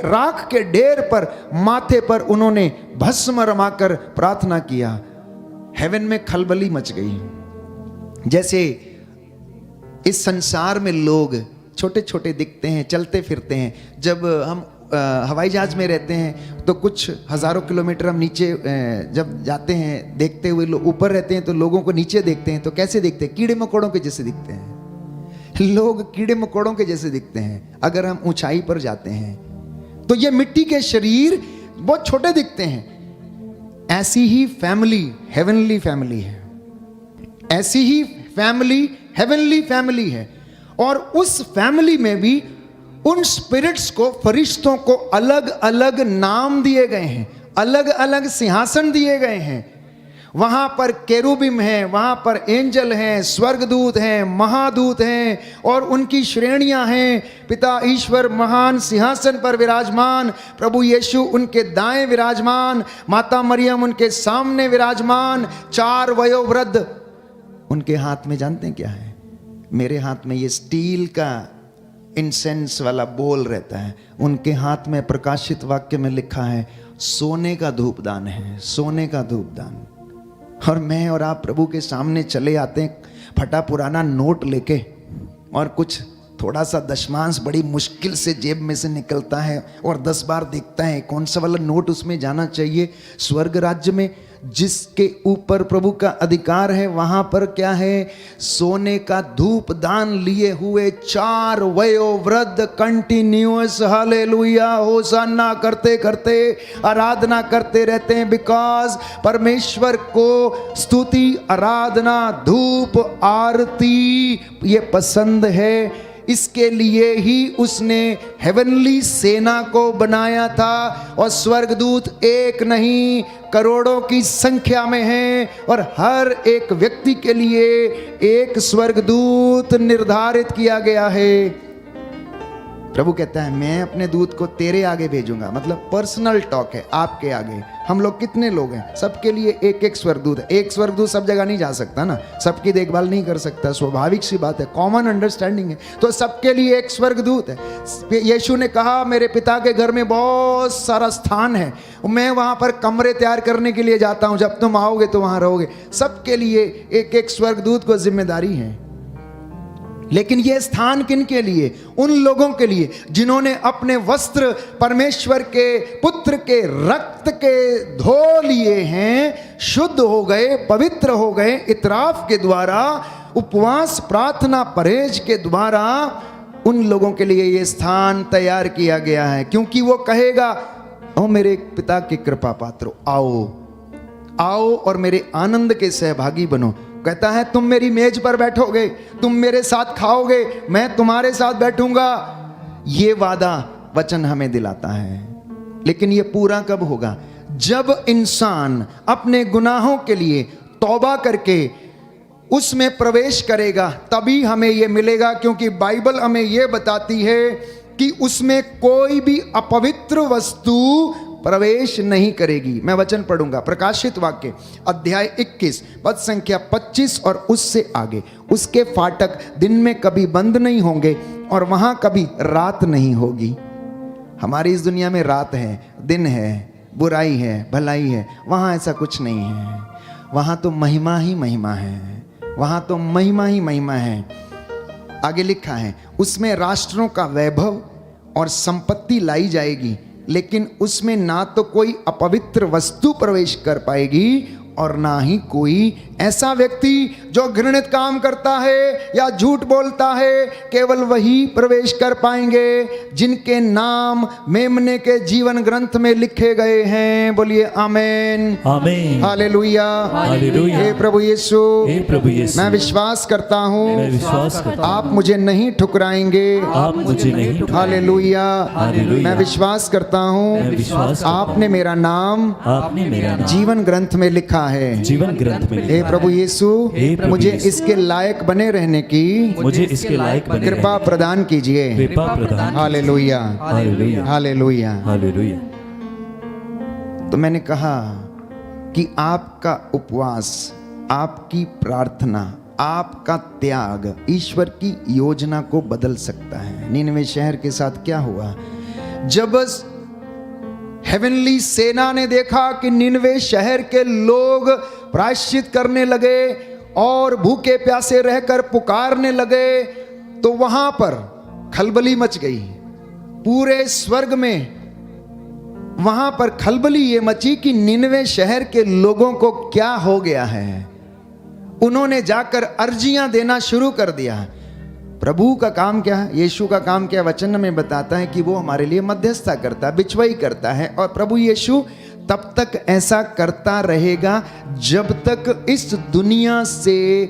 राख के ढेर पर माथे पर उन्होंने भस्म रमाकर प्रार्थना किया। हेवन में खलबली मच गई। जैसे इस संसार में लोग छोटे छोटे दिखते हैं, चलते फिरते हैं। जब हम हवाई जहाज में रहते हैं तो कुछ हजारों किलोमीटर हम नीचे जब जाते हैं, देखते हुए लोग ऊपर रहते हैं तो लोगों को नीचे देखते हैं तो कैसे दिखते हैं? कीड़े मकोड़ों के जैसे दिखते हैं। लोग कीड़े मकोड़ों के जैसे दिखते हैं। अगर हम ऊंचाई पर जाते हैं तो ये मिट्टी के शरीर बहुत छोटे दिखते हैं। ऐसी ही फैमिली हेवनली फैमिली है। ऐसी ही फैमिली हेवनली फैमिली है। और उस फैमिली में भी उन स्पिरिट्स को, फरिश्तों को अलग अलग नाम दिए गए हैं, अलग अलग सिंहासन दिए गए हैं। वहां पर केरूबिम हैं, वहां पर एंजल हैं, स्वर्गदूत हैं, महादूत हैं और उनकी श्रेणियां हैं। पिता ईश्वर महान सिंहासन पर विराजमान, प्रभु यीशु उनके दाएं विराजमान, माता मरियम उनके सामने विराजमान, 4 वयोवृद्ध उनके हाथ में जानते हैं क्या है? मेरे हाथ में ये स्टील का इंसेंस वाला बोल रहता है, उनके हाथ में प्रकाशित वाक्य में लिखा है सोने का धूपदान है, सोने का धूपदान। और मैं और आप प्रभु के सामने चले आते हैं फटा पुराना नोट लेके, और कुछ थोड़ा सा दशमांश बड़ी मुश्किल से जेब में से निकलता है और 10 बार देखता है कौन सा वाला नोट उसमें जाना चाहिए। स्वर्ग राज्य में जिसके ऊपर प्रभु का अधिकार है, वहां पर क्या है? सोने का धूप दान लिए हुए 4 वयोवृद्ध कंटिन्यूअस हालेलुया होसाना करते करते आराधना करते रहते हैं। बिकॉज परमेश्वर को स्तुति, आराधना, धूप, आरती ये पसंद है। इसके लिए ही उसने हेवनली सेना को बनाया था। और स्वर्गदूत एक नहीं, करोड़ों की संख्या में हैं और हर एक व्यक्ति के लिए एक स्वर्गदूत निर्धारित किया गया है। प्रभु कहता है मैं अपने दूत को तेरे आगे भेजूंगा। मतलब पर्सनल टॉक है आपके आगे। हम लोग कितने लोग हैं? सबके लिए एक एक स्वर्गदूत है। एक स्वर्गदूत सब जगह नहीं जा सकता ना, सबकी देखभाल नहीं कर सकता, स्वाभाविक सी बात है, कॉमन अंडरस्टैंडिंग है। तो सबके लिए एक स्वर्गदूत है। यीशु ने कहा मेरे पिता के घर में बहुत सारा स्थान है, मैं वहां पर कमरे तैयार करने के लिए जाता हूं, जब तुम आओगे तो वहां रहोगे। सबके लिए एक एक स्वर्गदूत को जिम्मेदारी है। लेकिन यह स्थान किन के लिए? उन लोगों के लिए जिन्होंने अपने वस्त्र परमेश्वर के पुत्र के रक्त के धो लिए हैं, शुद्ध हो गए, पवित्र हो गए, इतराफ के द्वारा, उपवास, प्रार्थना, परहेज के द्वारा। उन लोगों के लिए यह स्थान तैयार किया गया है। क्योंकि वो कहेगा ओ मेरे पिता की कृपा पात्रो, आओ आओ और मेरे आनंद के सहभागी बनो। कहता है तुम मेरी मेज पर बैठोगे, तुम मेरे साथ खाओगे, मैं तुम्हारे साथ बैठूंगा। ये वादा वचन हमें दिलाता है। लेकिन ये पूरा कब होगा? जब इंसान अपने गुनाहों के लिए तौबा करके उसमें प्रवेश करेगा, तभी हमें ये मिलेगा। क्योंकि बाइबल हमें ये बताती है कि उसमें कोई भी अपवित्र वस्तु प्रवेश नहीं करेगी। मैं वचन पढ़ूंगा, प्रकाशित वाक्य अध्याय 21 पद संख्या 25 और उससे आगे। उसके फाटक दिन में कभी बंद नहीं होंगे और वहां कभी रात नहीं होगी। हमारी इस दुनिया में रात है, दिन है, बुराई है, भलाई है। वहां ऐसा कुछ नहीं है। वहां तो महिमा ही महिमा है, वहां तो महिमा ही महिमा है। आगे लिखा है उसमें राष्ट्रों का वैभव और संपत्ति लाई जाएगी, लेकिन उसमें ना तो कोई अपवित्र वस्तु प्रवेश कर पाएगी और ना ही कोई ऐसा व्यक्ति जो घृणित काम करता है या झूठ बोलता है, केवल वही प्रवेश कर पाएंगे जिनके नाम मेमने के जीवन ग्रंथ में लिखे गए हैं। बोलिए आमेन आमेन हालेलुया हालेलुया। हे प्रभु यीशु, हे प्रभु यीशु, मैं विश्वास करता हूँ मैं विश्वास करता हूँ आप मुझे नहीं ठुकराएंगे। आप मुझे नहीं ठुकराएंगे। हालेलुया। हालेलुया। मैं विश्वास करता हूँ मैं विश्वास करता हूँ आपने मेरा नाम आपने मेरा नाम जीवन ग्रंथ में लिखा है। जीवन ग्रंथ में हे लिखा प्रभु यीशु, हे प्रभु मुझे यीशु, इसके लायक बने रहने की मुझे इसके लायक बने कृपा रहने प्रदान कीजिए। की कृपा प्रदान हालेलुया हालेलुया हालेलुया। हालेलुया। तो मैंने कहा कि आपका उपवास, आपकी प्रार्थना, आपका त्याग ईश्वर की योजना को बदल सकता है। निनवे शहर के साथ क्या हुआ? जब हेवनली सेना ने देखा कि निनवे शहर के लोग प्रायश्चित करने लगे और भूखे प्यासे रहकर पुकारने लगे, तो वहां पर खलबली मच गई। पूरे स्वर्ग में वहां पर खलबली ये मची कि निनवे शहर के लोगों को क्या हो गया है। उन्होंने जाकर अर्जियां देना शुरू कर दिया। प्रभु का काम क्या है, यीशु का काम क्या, वचन में बताता है कि वो हमारे लिए मध्यस्थता करता है, बिचवाई करता है। और प्रभु यीशु तब तक ऐसा करता रहेगा जब तक इस दुनिया से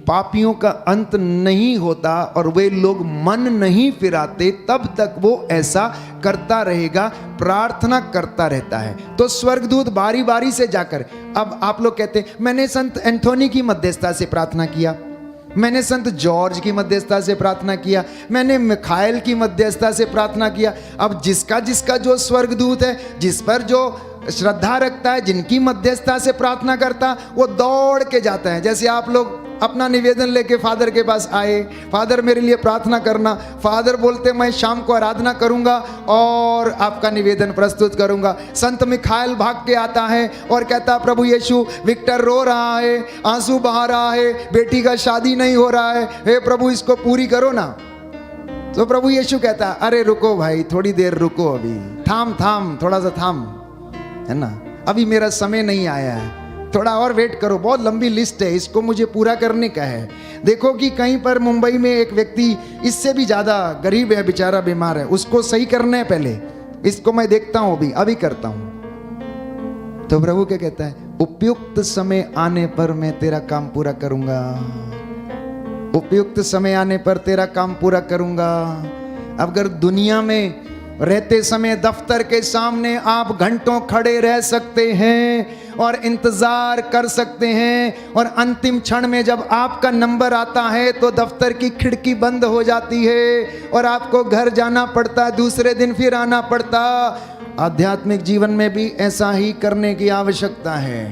पापियों का अंत नहीं होता और वे लोग मन नहीं फिराते, तब तक वो ऐसा करता रहेगा, प्रार्थना करता रहता है। तो स्वर्गदूत बारी बारी से जाकर, अब आप लोग कहते हैं मैंने संत एंथोनी की मध्यस्थता से प्रार्थना किया, मैंने संत जॉर्ज की मध्यस्थता से प्रार्थना किया, मैंने मिखाइल की मध्यस्थता से प्रार्थना किया। अब जिसका जिसका जो स्वर्गदूत है, जिस पर जो श्रद्धा रखता है, जिनकी मध्यस्थता से प्रार्थना करता, वो दौड़ के जाता है। जैसे आप लोग अपना निवेदन लेके फादर के पास आए, फादर मेरे लिए प्रार्थना करना, फादर बोलते मैं शाम को आराधना करूंगा और आपका निवेदन प्रस्तुत करूंगा। संत मिखाइल भाग के आता है और कहता प्रभु यीशु विक्टर रो रहा है, आंसू बहा रहा है, बेटी का शादी नहीं हो रहा है, हे प्रभु इसको पूरी करो ना। तो प्रभु यीशु कहता अरे रुको भाई, थोड़ी देर रुको, अभी थाम थोड़ा सा थाम, है ना, अभी मेरा समय नहीं आया है, थोड़ा और वेट करो, बहुत लंबी लिस्ट है, इसको मुझे पूरा करने का है। देखो कि कहीं पर मुंबई में एक व्यक्ति इससे भी ज़्यादा गरीब है, बेचारा बीमार है, उसको सही करना है पहले, इसको मैं देखता हूँ, अभी करता हूँ। तो प्रभु क्या कहता है, उपयुक्त समय आने पर मैं तेरा काम पूरा करूँगा, उपयुक्त समय आने पर तेरा काम पूरा करूँगा। अगर दुनिया में रहते समय दफ्तर के सामने आप घंटों खड़े रह सकते हैं और इंतजार कर सकते हैं, और अंतिम क्षण में जब आपका नंबर आता है तो दफ्तर की खिड़की बंद हो जाती है और आपको घर जाना पड़ता, दूसरे दिन फिर आना पड़ता। आध्यात्मिक जीवन में भी ऐसा ही करने की आवश्यकता है।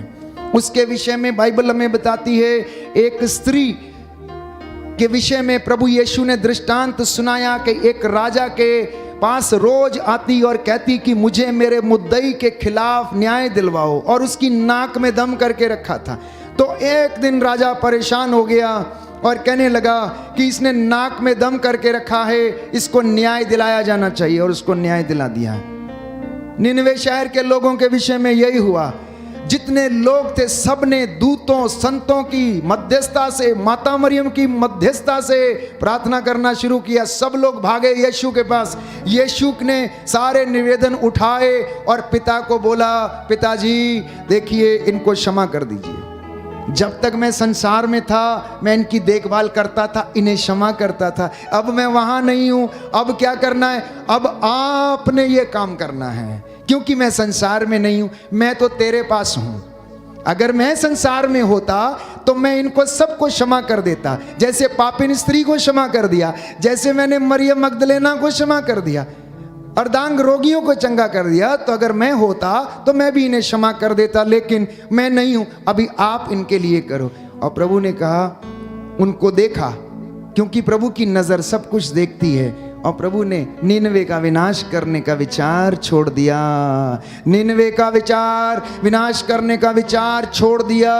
उसके विषय में बाइबल हमें बताती है, एक स्त्री के विषय में प्रभु यीशु ने दृष्टांत सुनाया कि एक राजा के पास रोज आती और कहती कि मुझे मेरे मुद्दई के खिलाफ न्याय दिलवाओ, और उसकी नाक में दम करके रखा था। तो एक दिन राजा परेशान हो गया और कहने लगा कि इसने नाक में दम करके रखा है, इसको न्याय दिलाया जाना चाहिए, और उसको न्याय दिला दिया। निनवे शहर के लोगों के विषय में यही हुआ। जितने लोग थे सबने दूतों संतों की मध्यस्थता से, माता मरियम की मध्यस्थता से प्रार्थना करना शुरू किया। सब लोग भागे यीशु के पास। यीशु ने सारे निवेदन उठाए और पिता को बोला, पिताजी देखिए इनको क्षमा कर दीजिए। जब तक मैं संसार में था मैं इनकी देखभाल करता था, इन्हें क्षमा करता था, अब मैं वहां नहीं हूं, अब क्या करना है, अब आपने ये काम करना है, क्योंकि मैं संसार में नहीं हूं, मैं तो तेरे पास हूं। अगर मैं संसार में होता तो मैं इनको सबको क्षमा कर देता, जैसे पापिन स्त्री को क्षमा कर दिया, जैसे मैंने मरियम मगदलेना को क्षमा कर दिया, अर्धांग रोगियों को चंगा कर दिया। तो अगर मैं होता तो मैं भी इन्हें क्षमा कर देता, लेकिन मैं नहीं हूं, अभी आप इनके लिए करो। और प्रभु ने कहा, उनको देखा, क्योंकि प्रभु की नजर सब कुछ देखती है, और प्रभु ने निनवे का विनाश करने का विचार छोड़ दिया। निनवे का विचार, विनाश करने का विचार छोड़ दिया।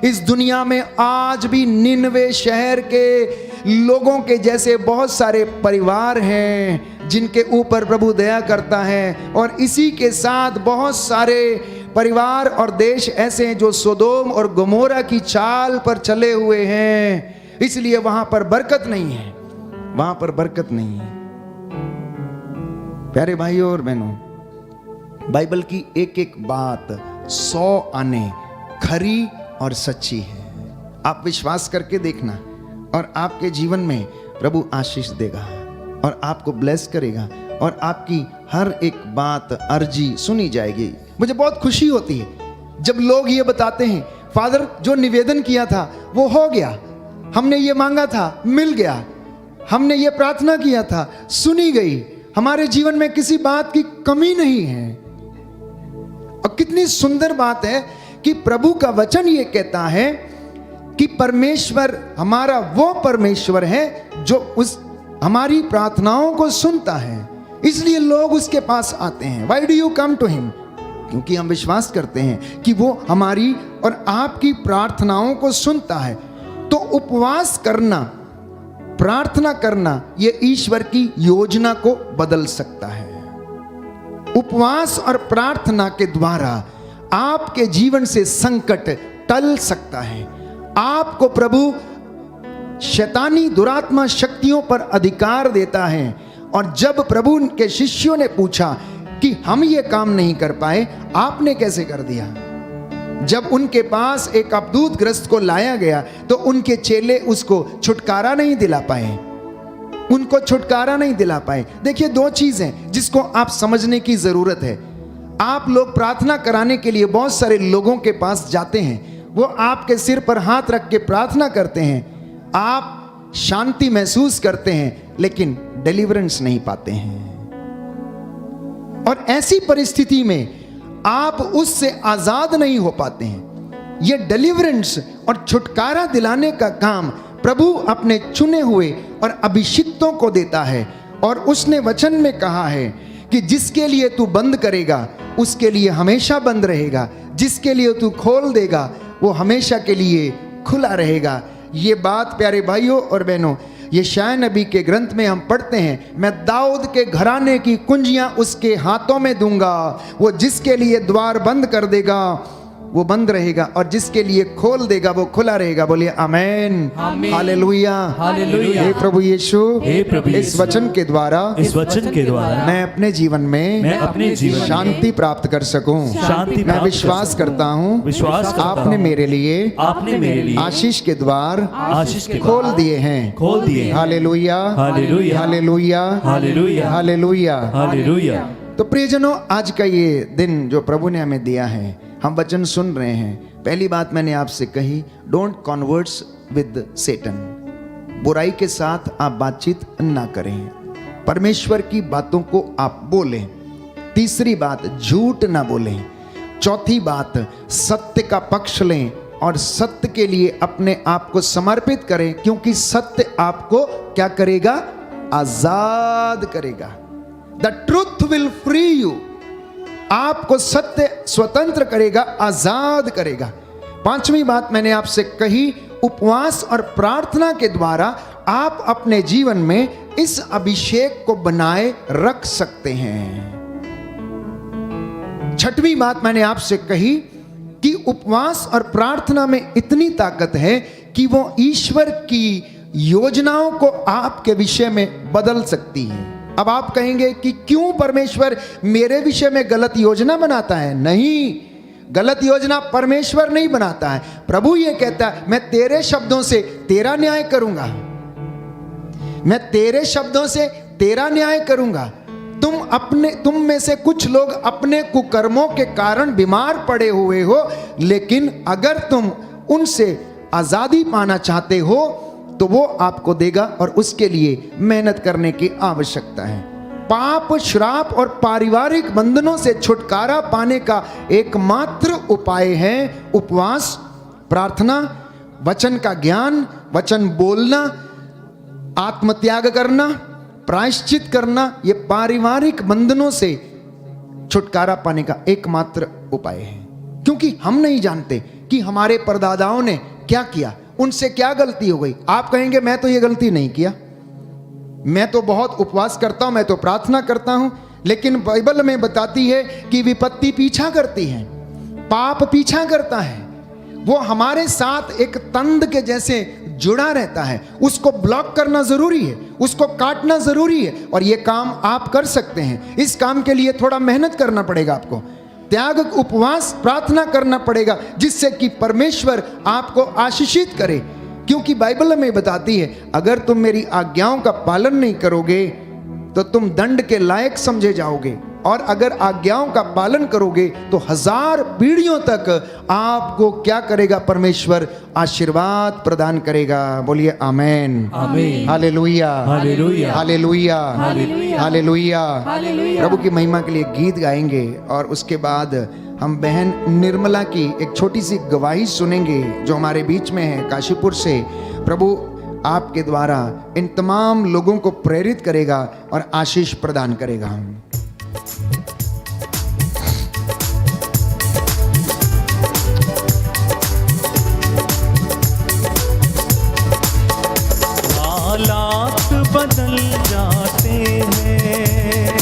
इस दुनिया में आज भी निनवे शहर के लोगों के जैसे बहुत सारे परिवार हैं जिनके ऊपर प्रभु दया करता है, और इसी के साथ बहुत सारे परिवार और देश ऐसे हैं जो सोदोम और गमोरा की चाल पर चले हुए हैं, इसलिए वहां पर बरकत नहीं है, वहां पर बरकत नहीं है। प्यारे भाइयों और बहनों, बाइबल की एक एक बात 100 आने खरी और सच्ची है। आप विश्वास करके देखना, और आपके जीवन में प्रभु आशीष देगा और आपको ब्लेस करेगा, और आपकी हर एक बात अर्जी सुनी जाएगी। मुझे बहुत खुशी होती है जब लोग ये बताते हैं, फादर जो निवेदन किया था वो हो गया, हमने ये मांगा था मिल गया, हमने ये प्रार्थना किया था सुनी गई, हमारे जीवन में किसी बात की कमी नहीं है। और कितनी सुंदर बात है कि प्रभु का वचन ये कहता है कि परमेश्वर हमारा वो परमेश्वर है जो उस हमारी प्रार्थनाओं को सुनता है। इसलिए लोग उसके पास आते हैं। Why do you come to him? क्योंकि हम विश्वास करते हैं कि वो हमारी और आपकी प्रार्थनाओं को सुनता है। तो उपवास करना, प्रार्थना करना, ये ईश्वर की योजना को बदल सकता है। उपवास और प्रार्थना के द्वारा आपके जीवन से संकट टल सकता है। आपको प्रभु शैतानी दुरात्मा शक्तियों पर अधिकार देता है। और जब प्रभु के शिष्यों ने पूछा कि हम ये काम नहीं कर पाए, आपने कैसे कर दिया? जब उनके पास एक अबदूत ग्रस्त को लाया गया तो उनके चेले उसको छुटकारा नहीं दिला पाए, उनको छुटकारा नहीं दिला पाए। देखिए, दो चीजें जिसको आप समझने की जरूरत है। आप लोग प्रार्थना कराने के लिए बहुत सारे लोगों के पास जाते हैं, वो आपके सिर पर हाथ रख के प्रार्थना करते हैं, आप शांति महसूस करते हैं, लेकिन डिलीवरेंस नहीं पाते हैं। और ऐसी परिस्थिति में आप उससे आजाद नहीं हो पाते हैं। ये डिलीवरेंस और छुटकारा दिलाने का काम प्रभु अपने चुने हुए और अभिषिक्तों को देता है। और उसने वचन में कहा है कि जिसके लिए तू बंद करेगा उसके लिए हमेशा बंद रहेगा, जिसके लिए तू खोल देगा वो हमेशा के लिए खुला रहेगा। ये बात प्यारे भाइयों और बहनों, यशायाह नबी के ग्रंथ में हम पढ़ते हैं, मैं दाऊद के घराने की कुंजियां उसके हाथों में दूंगा, वो जिसके लिए द्वार बंद कर देगा वो बंद रहेगा और जिसके लिए खोल देगा वो खुला रहेगा। बोलिए आमेन, हालेलुया, हालेलुया। हे प्रभु यीशु, हे प्रभु इस यीशु, वचन के द्वारा मैं अपने जीवन में शांति प्राप्त कर सकूं। मैं विश्वास करता हूं आपने मेरे लिए आशीष के द्वार खोल दिए हैं। Hallelujah, hallelujah, hallelujah, hallelujah. तो प्रियजनों, आज का ये दिन जो प्रभु ने हमें दिया है, हम वचन सुन रहे हैं। पहली बात मैंने आपसे कही, डोंट कॉन्वर्ट्स विद सेटन। बुराई के साथ आप बातचीत ना करें, परमेश्वर की बातों को आप बोलें। तीसरी बात, झूठ ना बोलें। चौथी बात, सत्य का पक्ष लें और सत्य के लिए अपने आप को समर्पित करें, क्योंकि सत्य आपको क्या करेगा? आजाद करेगा। The truth will free you. आपको सत्य स्वतंत्र करेगा, आजाद करेगा। पांचवी बात मैंने आपसे कही, उपवास और प्रार्थना के द्वारा आप अपने जीवन में इस अभिषेक को बनाए रख सकते हैं। छठवीं बात मैंने आपसे कही कि उपवास और प्रार्थना में इतनी ताकत है कि वो ईश्वर की योजनाओं को आपके विषय में बदल सकती है। अब आप कहेंगे कि क्यों परमेश्वर मेरे विषय में गलत योजना बनाता है? नहीं, गलत योजना परमेश्वर नहीं बनाता है। प्रभु ये कहता है, मैं तेरे शब्दों से तेरा न्याय करूंगा, मैं तेरे शब्दों से तेरा न्याय करूंगा। तुम में से कुछ लोग अपने कुकर्मों के कारण बीमार पड़े हुए हो, लेकिन अगर तुम उनसे आजादी पाना चाहते हो तो वो आपको देगा और उसके लिए मेहनत करने की आवश्यकता है। पाप, श्राप और पारिवारिक बंधनों से छुटकारा पाने का एकमात्र उपाय है उपवास, प्रार्थना, वचन का ज्ञान, वचन बोलना, आत्मत्याग करना, प्रायश्चित करना। ये पारिवारिक बंधनों से छुटकारा पाने का एकमात्र उपाय है। क्योंकि हम नहीं जानते कि हमारे परदादाओं ने क्या किया, उनसे क्या गलती हो गई। आप कहेंगे मैं तो ये गलती नहीं किया, मैं तो बहुत उपवास करता हूं, मैं तो प्रार्थना करता हूं, लेकिन बाइबल में बताती है कि विपत्ति पीछा करती है, पाप पीछा करता है। वो हमारे साथ एक तंद के जैसे जुड़ा रहता है, उसको ब्लॉक करना जरूरी है, उसको काटना जरूरी है। और ये काम आप कर सकते हैं। इस काम के लिए थोड़ा मेहनत करना पड़ेगा, आपको त्याग, उपवास, प्रार्थना करना पड़ेगा, जिससे कि परमेश्वर आपको आशीषित करे। क्योंकि बाइबल में बताती है, अगर तुम मेरी आज्ञाओं का पालन नहीं करोगे तो तुम दंड के लायक समझे जाओगे, और अगर आज्ञाओं का पालन करोगे तो 1000 पीढ़ियों तक आपको क्या करेगा? परमेश्वर आशीर्वाद प्रदान करेगा। बोलिए amen, amen, hallelujah, hallelujah, hallelujah, hallelujah, hallelujah. Hallelujah. प्रभु की महिमा के लिए गीत गाएंगे और उसके बाद हम बहन निर्मला की एक छोटी सी गवाही सुनेंगे जो हमारे बीच में है काशीपुर से। प्रभु आपके द्वारा इन तमाम लोगों को प्रेरित करेगा और आशीष प्रदान करेगा। हालात बदल जाते हैं,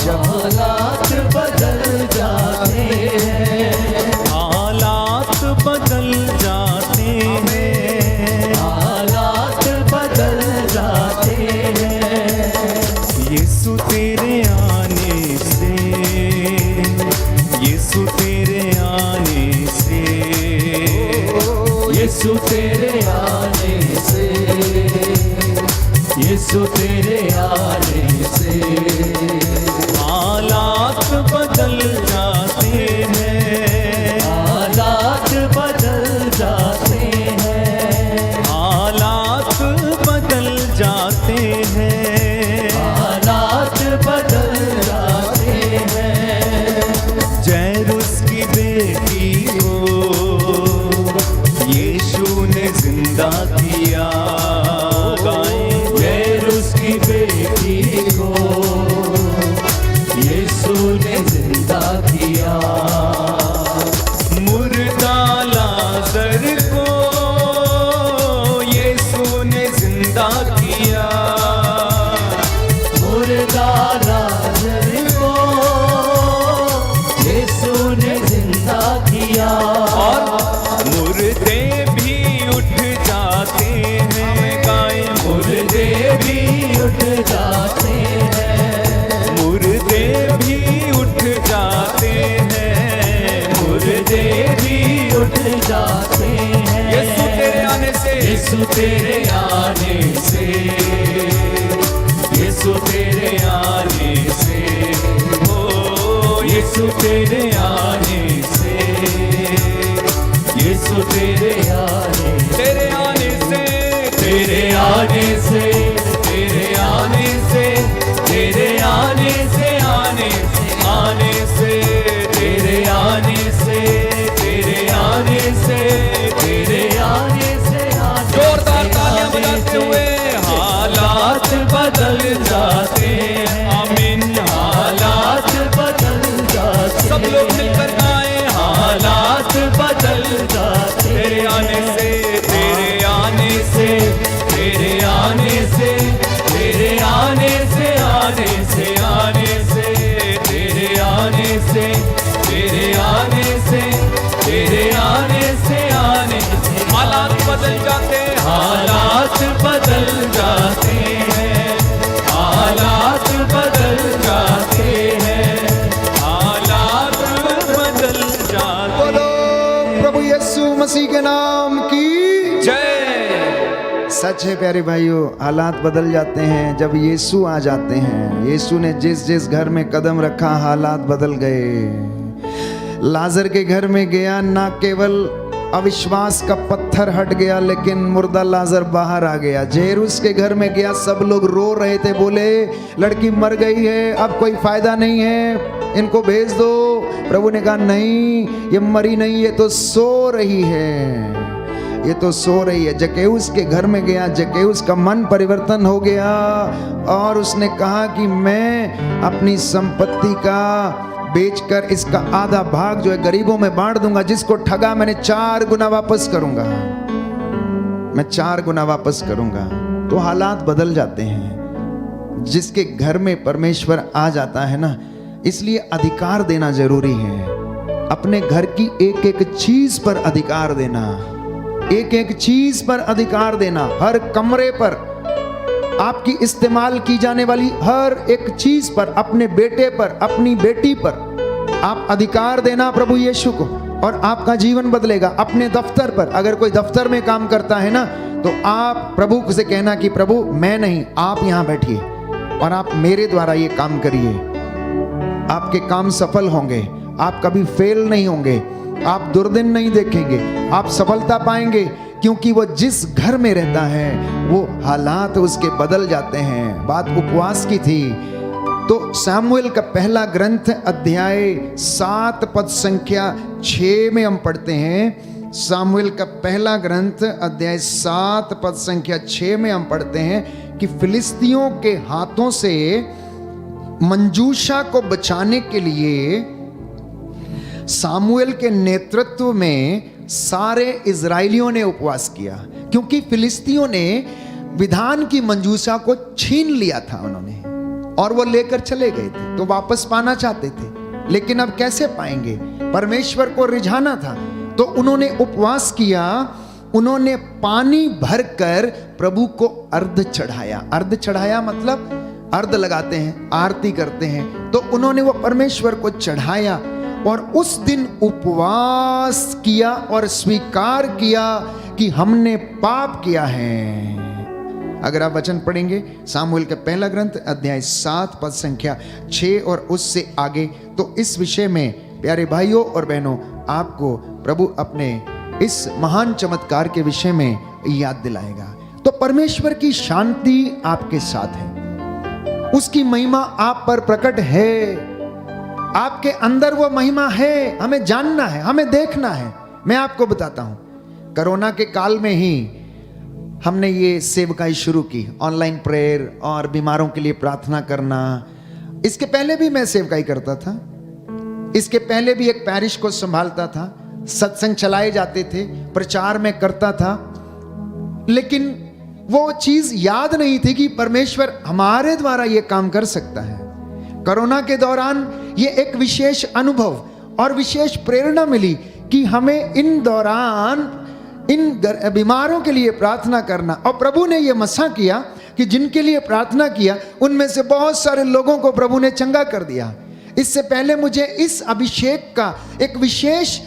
हालात बदल जाते हैं, हालात बदल जाते हैं, हालात बदल जाते हैं। यीशु तेरे आने से, यीशु तेरे आने से, यीशु तेरे आने से, यीशु तेरे आने से हालात बदल जाते हैं, हालात बदल जाते हैं, हालात बदल जाते हैं, हालात बदल जाते हैं। जैरुस की बेटी को यीशु ने जिंदा किया, उसकी बेटी को यीशु ने जिंदा किया। मुर्दा लाजर को यीशु ने जिंदा किया, मुर्दा लाजर को यीशु ने जिंदा किया। और मुर्दे भी उठ जाते हैं, गाय मुर्दे भी उठ जाते हैं, मुर्दे भी उठ जाते हैं, मुर्दे भी उठ जाते हैं। यीशु तेरे आने से, यीशु तेरे आने से, यीशु तेरे आने से, ओ यीशु तेरे आने से, यीशु तेरे आने, तेरे आने से, तेरे आने से, तेरे आने से, तेरे आने से, आने आने से, तेरे आने से, तेरे आने से, तेरे आने से, जोरदार तालियां बजाते हुए हालात बदल जाते हैं। आमीन। हालात बदल जाते, सब लोग मिलकर गाएं, हालात बदल जाते। तेरे आने से, तेरे आने से, तेरे आने से, तेरे आने से, आने से, आने से, तेरे आने से, तेरे आने से, तेरे आने से, आने से हालात बदल जाते, हालात बदल जाते हैं, हालात बदल जाते हैं, हालात बदल जाते। बोलो प्रभु यीशु मसीह के नाम की जय। सच है प्यारे भाइयों, हालात बदल जाते हैं जब यीशु आ जाते हैं। यीशु ने जिस जिस घर में कदम रखा हालात बदल गए। लाजर के घर में गया, ना केवल अविश्वास का पत्थर हट गया लेकिन मुर्दा लाजर बाहर आ गया। जेरुस के घर में गया, सब लोग रो रहे थे, बोले लड़की मर गई है, अब कोई फायदा नहीं है, इनको भेज दो। प्रभु ने कहा नहीं, ये मरी नहीं, ये तो सो रही है, ये तो सो रही है। जक्कैउस के घर में गया, जक्कैउस का मन परिवर्तन हो गया और उसने कहा कि मैं अपनी संपत्ति का बेचकर इसका आधा भाग जो है गरीबों में बांट दूंगा, जिसको ठगा मैंने 4 गुना वापस करूंगा, मैं 4 गुना वापस करूंगा। तो हालात बदल जाते हैं जिसके घर में परमेश्वर आ जाता है ना, इसलिए अधिकार देना जरूरी है। अपने घर की एक एक चीज पर अधिकार देना, एक एक चीज पर अधिकार देना, हर कमरे पर, आपकी इस्तेमाल की जाने वाली हर एक चीज पर, अपने बेटे पर, अपनी बेटी पर आप अधिकार देना प्रभु यीशु को, और आपका जीवन बदलेगा। अपने दफ्तर पर, अगर कोई दफ्तर में काम करता है ना, तो आप प्रभु से कहना कि प्रभु मैं नहीं, आप यहां बैठिए और आप मेरे द्वारा ये काम करिए। आपके काम सफल होंगे, आप कभी फेल नहीं होंगे, आप दुर्दिन नहीं देखेंगे, आप सफलता पाएंगे, क्योंकि वो जिस घर में रहता है वो हालात उसके बदल जाते हैं। बात उपवास की थी, तो शमूएल का पहला ग्रंथ अध्याय 7 पद संख्या 6 में हम पढ़ते हैं, सामुएल का पहला ग्रंथ अध्याय 7 पद संख्या 6 में हम पढ़ते हैं कि फिलिस्तियों के हाथों से मंजूषा को बचाने के लिए सामुएल के नेतृत्व में सारे इजरायलियों ने उपवास किया, क्योंकि फिलिस्तियों ने विधान की मंजूषा को छीन लिया था उन्होंने, और वो लेकर चले गए थे, तो वापस पाना चाहते थे, लेकिन अब कैसे पाएंगे? परमेश्वर को रिझाना था, तो उन्होंने उपवास किया, उन्होंने पानी भरकर प्रभु को अर्घ चढ़ाया। अर्घ चढ़ाया मतलब अर्घ लगाते हैं, आरती करते हैं, तो उन्होंने वो परमेश्वर को चढ़ाया और उस दिन उपवास किया और स्वीकार किया कि हमने पाप किया है। अगर आप वचन पढ़ेंगे सामुएल का पहला ग्रंथ अध्याय 7 पद संख्या 6 और उससे आगे, तो इस विषय में प्यारे भाइयों और बहनों आपको प्रभु अपने इस महान चमत्कार के विषय में याद दिलाएगा। तो परमेश्वर की शांति आपके साथ है, उसकी महिमा आप पर प्रकट है, आपके अंदर वो महिमा है, हमें जानना है, हमें देखना है। मैं आपको बताता हूं, कोरोना के काल में ही हमने ये सेवकाई शुरू की, ऑनलाइन प्रेयर और बीमारों के लिए प्रार्थना करना। इसके पहले भी मैं सेवकाई करता था, इसके पहले भी एक पैरिश को संभालता था, सत्संग चलाए जाते थे, प्रचार में करता था, लेकिन वो चीज याद नहीं थी कि परमेश्वर हमारे द्वारा ये काम कर सकता है। कोरोना के दौरान ये एक विशेष अनुभव और विशेष प्रेरणा मिली कि हमें इन दौरान इन बीमारों के लिए प्रार्थना करना, और प्रभु ने यह मसा किया कि जिनके लिए प्रार्थना किया उनमें से बहुत सारे लोगों को प्रभु ने चंगा कर दिया। इससे पहले मुझे इस अभिषेक का एक विशेष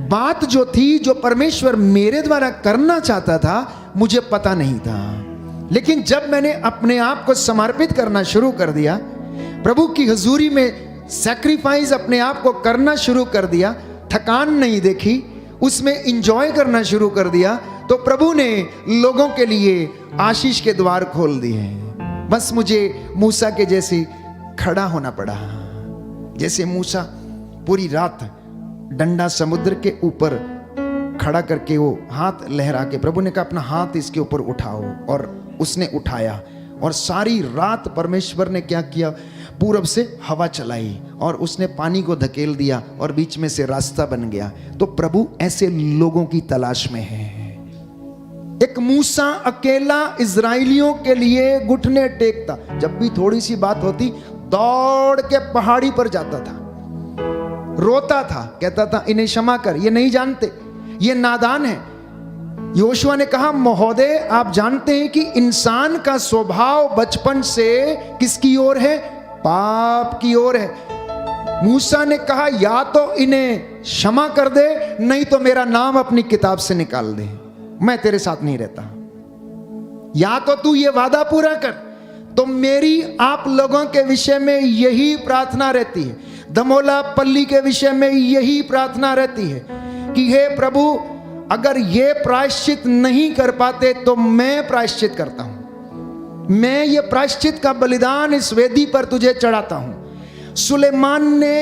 बात जो थी, जो परमेश्वर मेरे द्वारा करना चाहता था, मुझे पता नहीं था। लेकिन जब मैंने अपने आप को समर्पित करना शुरू कर दिया, प्रभु की हुजूरी में सैक्रिफाइस अपने आप को करना शुरू कर दिया, थकान नहीं देखी, उसमें इंजॉय करना शुरू कर दिया, तो प्रभु ने लोगों के लिए आशीष के द्वार खोल दिए। बस मुझे मूसा के जैसे खड़ा होना पड़ा, जैसे मूसा पूरी रात डंडा समुद्र के ऊपर खड़ा करके वो हाथ लहरा के, प्रभु ने कहा अपना हाथ इसके ऊपर उठाओ, और उसने उठाया, और सारी रात परमेश्वर ने क्या किया, पूरब से हवा चलाई और उसने पानी को धकेल दिया और बीच में से रास्ता बन गया। तो प्रभु ऐसे लोगों की तलाश में है। एक मूसा अकेला इजराइलियों के लिए घुटने टेकता, जब भी थोड़ी सी बात होती दौड़ के पहाड़ी पर जाता था, रोता था, कहता था इन्हें क्षमा कर, ये नहीं जानते, ये नादान है। योशुआ ने कहा महोदय आप जानते हैं कि इंसान का स्वभाव बचपन से किसकी ओर है? पाप की ओर है। मूसा ने कहा या तो इन्हें क्षमा कर दे, नहीं तो मेरा नाम अपनी किताब से निकाल दे, मैं तेरे साथ नहीं रहता। या तो तू ये वादा पूरा कर। तो मेरी आप लोगों के विषय में यही प्रार्थना रहती है, दमोला पल्ली के विषय में यही प्रार्थना रहती है कि हे प्रभु अगर ये प्रायश्चित नहीं कर पाते तो मैं प्रायश्चित करता हूं, मैं ये प्रायश्चित का बलिदान इस वेदी पर तुझे चढ़ाता हूं। सुलेमान ने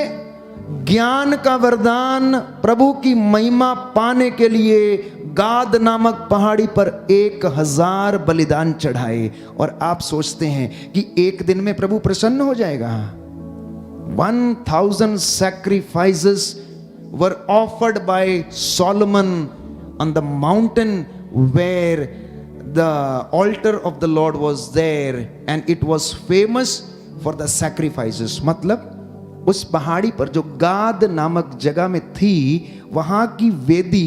ज्ञान का वरदान प्रभु की महिमा पाने के लिए गाद नामक पहाड़ी पर 1000 बलिदान चढ़ाए, और आप सोचते हैं कि एक दिन में प्रभु प्रसन्न हो जाएगा? 1000 sacrifices were offered by Solomon on the mountain where the altar of the Lord was there and it was famous for the sacrifices। मतलब उस पहाड़ी पर जो गाद नामक जगह में थी, वहां की वेदी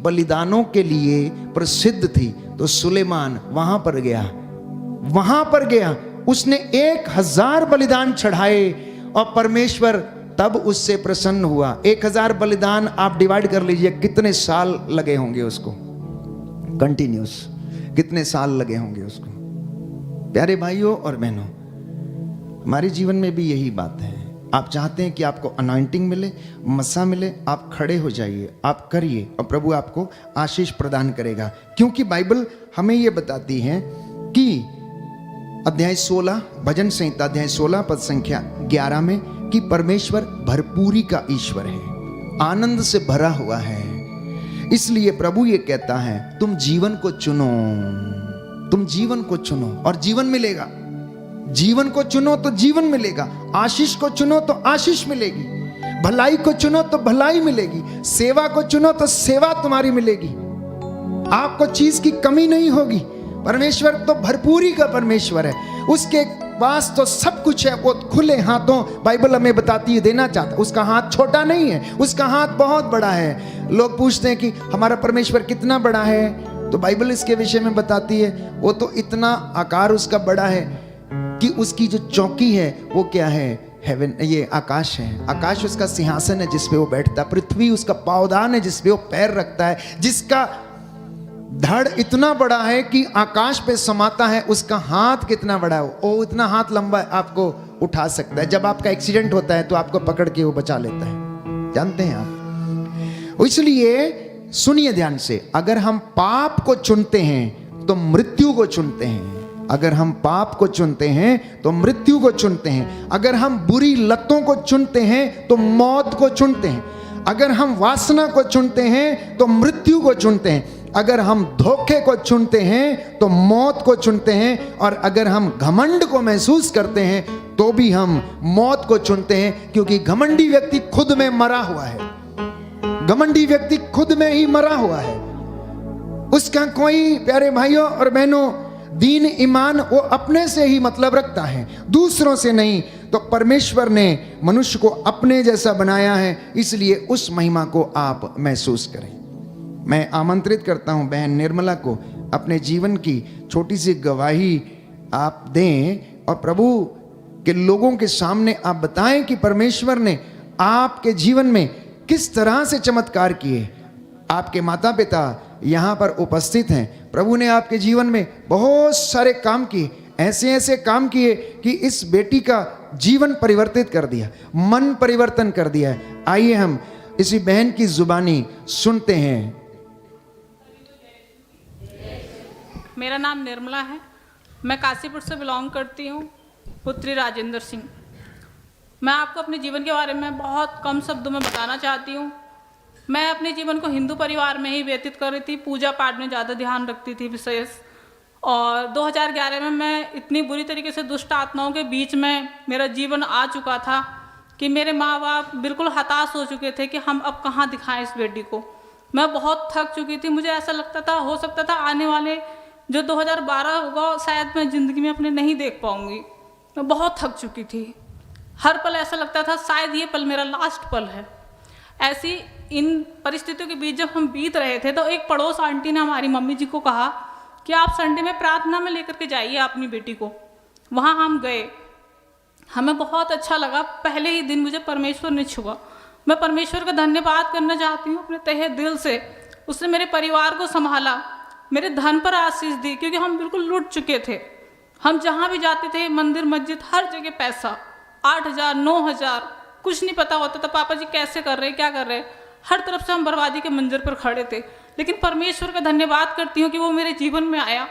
बलिदानों के लिए प्रसिद्ध थी। तो सुलेमान वहां पर गया, उसने 1000 बलिदान चढ़ाए और परमेश्वर तब उससे प्रसन्न हुआ। 1000 बलिदान आप डिवाइड कर लीजिए, कितने साल लगे होंगे उसको, कंटिन्यूस कितने साल लगे होंगे उसको। प्यारे भाइयों और बहनों, हमारे जीवन में भी यही बात है। आप चाहते हैं कि आपको अनॉइंटिंग मिले, मसा मिले, आप खड़े हो जाइए, आप करिए और प्रभु आपको आशीष प्रदान करेगा। क्योंकि बाइबल हमें यह बताती है कि अध्याय 16 भजन संहिता अध्याय 16 पद संख्या 11 में कि परमेश्वर भरपूरी का ईश्वर है, आनंद से भरा हुआ है। इसलिए प्रभु ये कहता है तुम जीवन को चुनो, तुम जीवन को चुनो और जीवन मिलेगा। जीवन को चुनो तो जीवन मिलेगा, आशीष को चुनो तो आशीष मिलेगी, भलाई को चुनो तो भलाई मिलेगी, सेवा को चुनो तो सेवा तुम्हारी मिलेगी। आपको चीज की कमी नहीं होगी। परमेश्वर तो भरपूरी का परमेश्वर है, उसके पास तो सब कुछ है। वो खुले हाथों, बाइबल हमें बताती है, देना चाहता। उसका हाथ छोटा नहीं है, उसका हाथ बहुत बड़ा है। लोग पूछते हैं कि हमारा परमेश्वर कितना बड़ा है, तो बाइबल इसके विषय में बताती है वो तो इतना आकार उसका बड़ा है कि उसकी जो चौकी है वो क्या है, हेवन, ये आकाश है। आकाश उसका सिंहासन है जिस पे वो बैठता है, पृथ्वी उसका पावदान है जिस पे वो पैर रखता है, जिसका धड़ इतना बड़ा है कि आकाश पे समाता है। उसका हाथ कितना बड़ा है, वो इतना हाथ लंबा है, आपको उठा सकता है। जब आपका एक्सीडेंट होता है तो आपको पकड़ के वो बचा लेता है, जानते हैं आप। इसलिए सुनिए ध्यान से, अगर हम पाप को चुनते हैं तो मृत्यु को चुनते हैं। अगर हम पाप को चुनते हैं तो मृत्यु को चुनते हैं। अगर हम बुरी लतों को चुनते हैं तो मौत को चुनते हैं। अगर हम वासना को चुनते हैं तो मृत्यु को चुनते हैं। अगर हम धोखे को चुनते हैं तो मौत को चुनते हैं। और अगर हम घमंड को महसूस करते हैं तो भी हम मौत को चुनते हैं, क्योंकि घमंडी व्यक्ति खुद में मरा हुआ है। घमंडी व्यक्ति खुद में ही मरा हुआ है। उसका कोई, प्यारे भाइयों और बहनों, दीन ईमान वो अपने से ही मतलब रखता है, दूसरों से नहीं। तो परमेश्वर ने मनुष्य को अपने जैसा बनाया है, इसलिए उस महिमा को आप महसूस करें। मैं आमंत्रित करता हूं बहन निर्मला को, अपने जीवन की छोटी सी गवाही आप दें और प्रभु के लोगों के सामने आप बताएं कि परमेश्वर ने आपके जीवन में किस तरह से चमत्कार किए। आपके माता पिता यहाँ पर उपस्थित हैं। प्रभु ने आपके जीवन में बहुत सारे काम किए, ऐसे ऐसे काम किए कि इस बेटी का जीवन परिवर्तित कर दिया, मन परिवर्तन कर दिया है। आइए हम इसी बहन की जुबानी सुनते हैं। मेरा नाम निर्मला है, मैं काशीपुर से बिलोंग करती हूँ, पुत्री राजेंद्र सिंह। मैं आपको अपने जीवन के बारे में बहुत कम शब्दों में बताना चाहती हूँ। मैं अपने जीवन को हिंदू परिवार में ही व्यतीत कर रही थी, पूजा पाठ में ज़्यादा ध्यान रखती थी विशेष। और 2011 में मैं इतनी बुरी तरीके से दुष्ट आत्माओं के बीच में मेरा जीवन आ चुका था कि मेरे माँ बाप बिल्कुल हताश हो चुके थे कि हम अब कहाँ दिखाएं इस बेटी को। मैं बहुत थक चुकी थी। मुझे ऐसा लगता था, हो सकता था आने वाले जो 2012 होगा शायद मैं ज़िंदगी में अपने नहीं देख पाऊँगी। मैं बहुत थक चुकी थी। हर पल ऐसा लगता था शायद ये पल मेरा लास्ट पल है। ऐसी इन परिस्थितियों के बीच जब हम बीत रहे थे तो एक पड़ोस आंटी ने हमारी मम्मी जी को कहा कि आप संडे में प्रार्थना में लेकर के जाइए अपनी बेटी को। वहाँ हम गए, हमें बहुत अच्छा लगा। पहले ही दिन मुझे परमेश्वर ने छुआ। मैं परमेश्वर का धन्यवाद करना चाहती हूँ अपने तहे दिल से। उसने मेरे परिवार को संभाला, मेरे धन पर आशीष दी, क्योंकि हम बिल्कुल लूट चुके थे। हम जहाँ भी जाते थे, मंदिर मस्जिद हर जगह पैसा, 8,000 9,000, कुछ नहीं पता होता था पापा जी कैसे कर रहे क्या कर रहे। हर तरफ से हम बर्बादी के मंजर पर खड़े थे। लेकिन परमेश्वर का धन्यवाद करती हूँ कि वो मेरे जीवन में आया,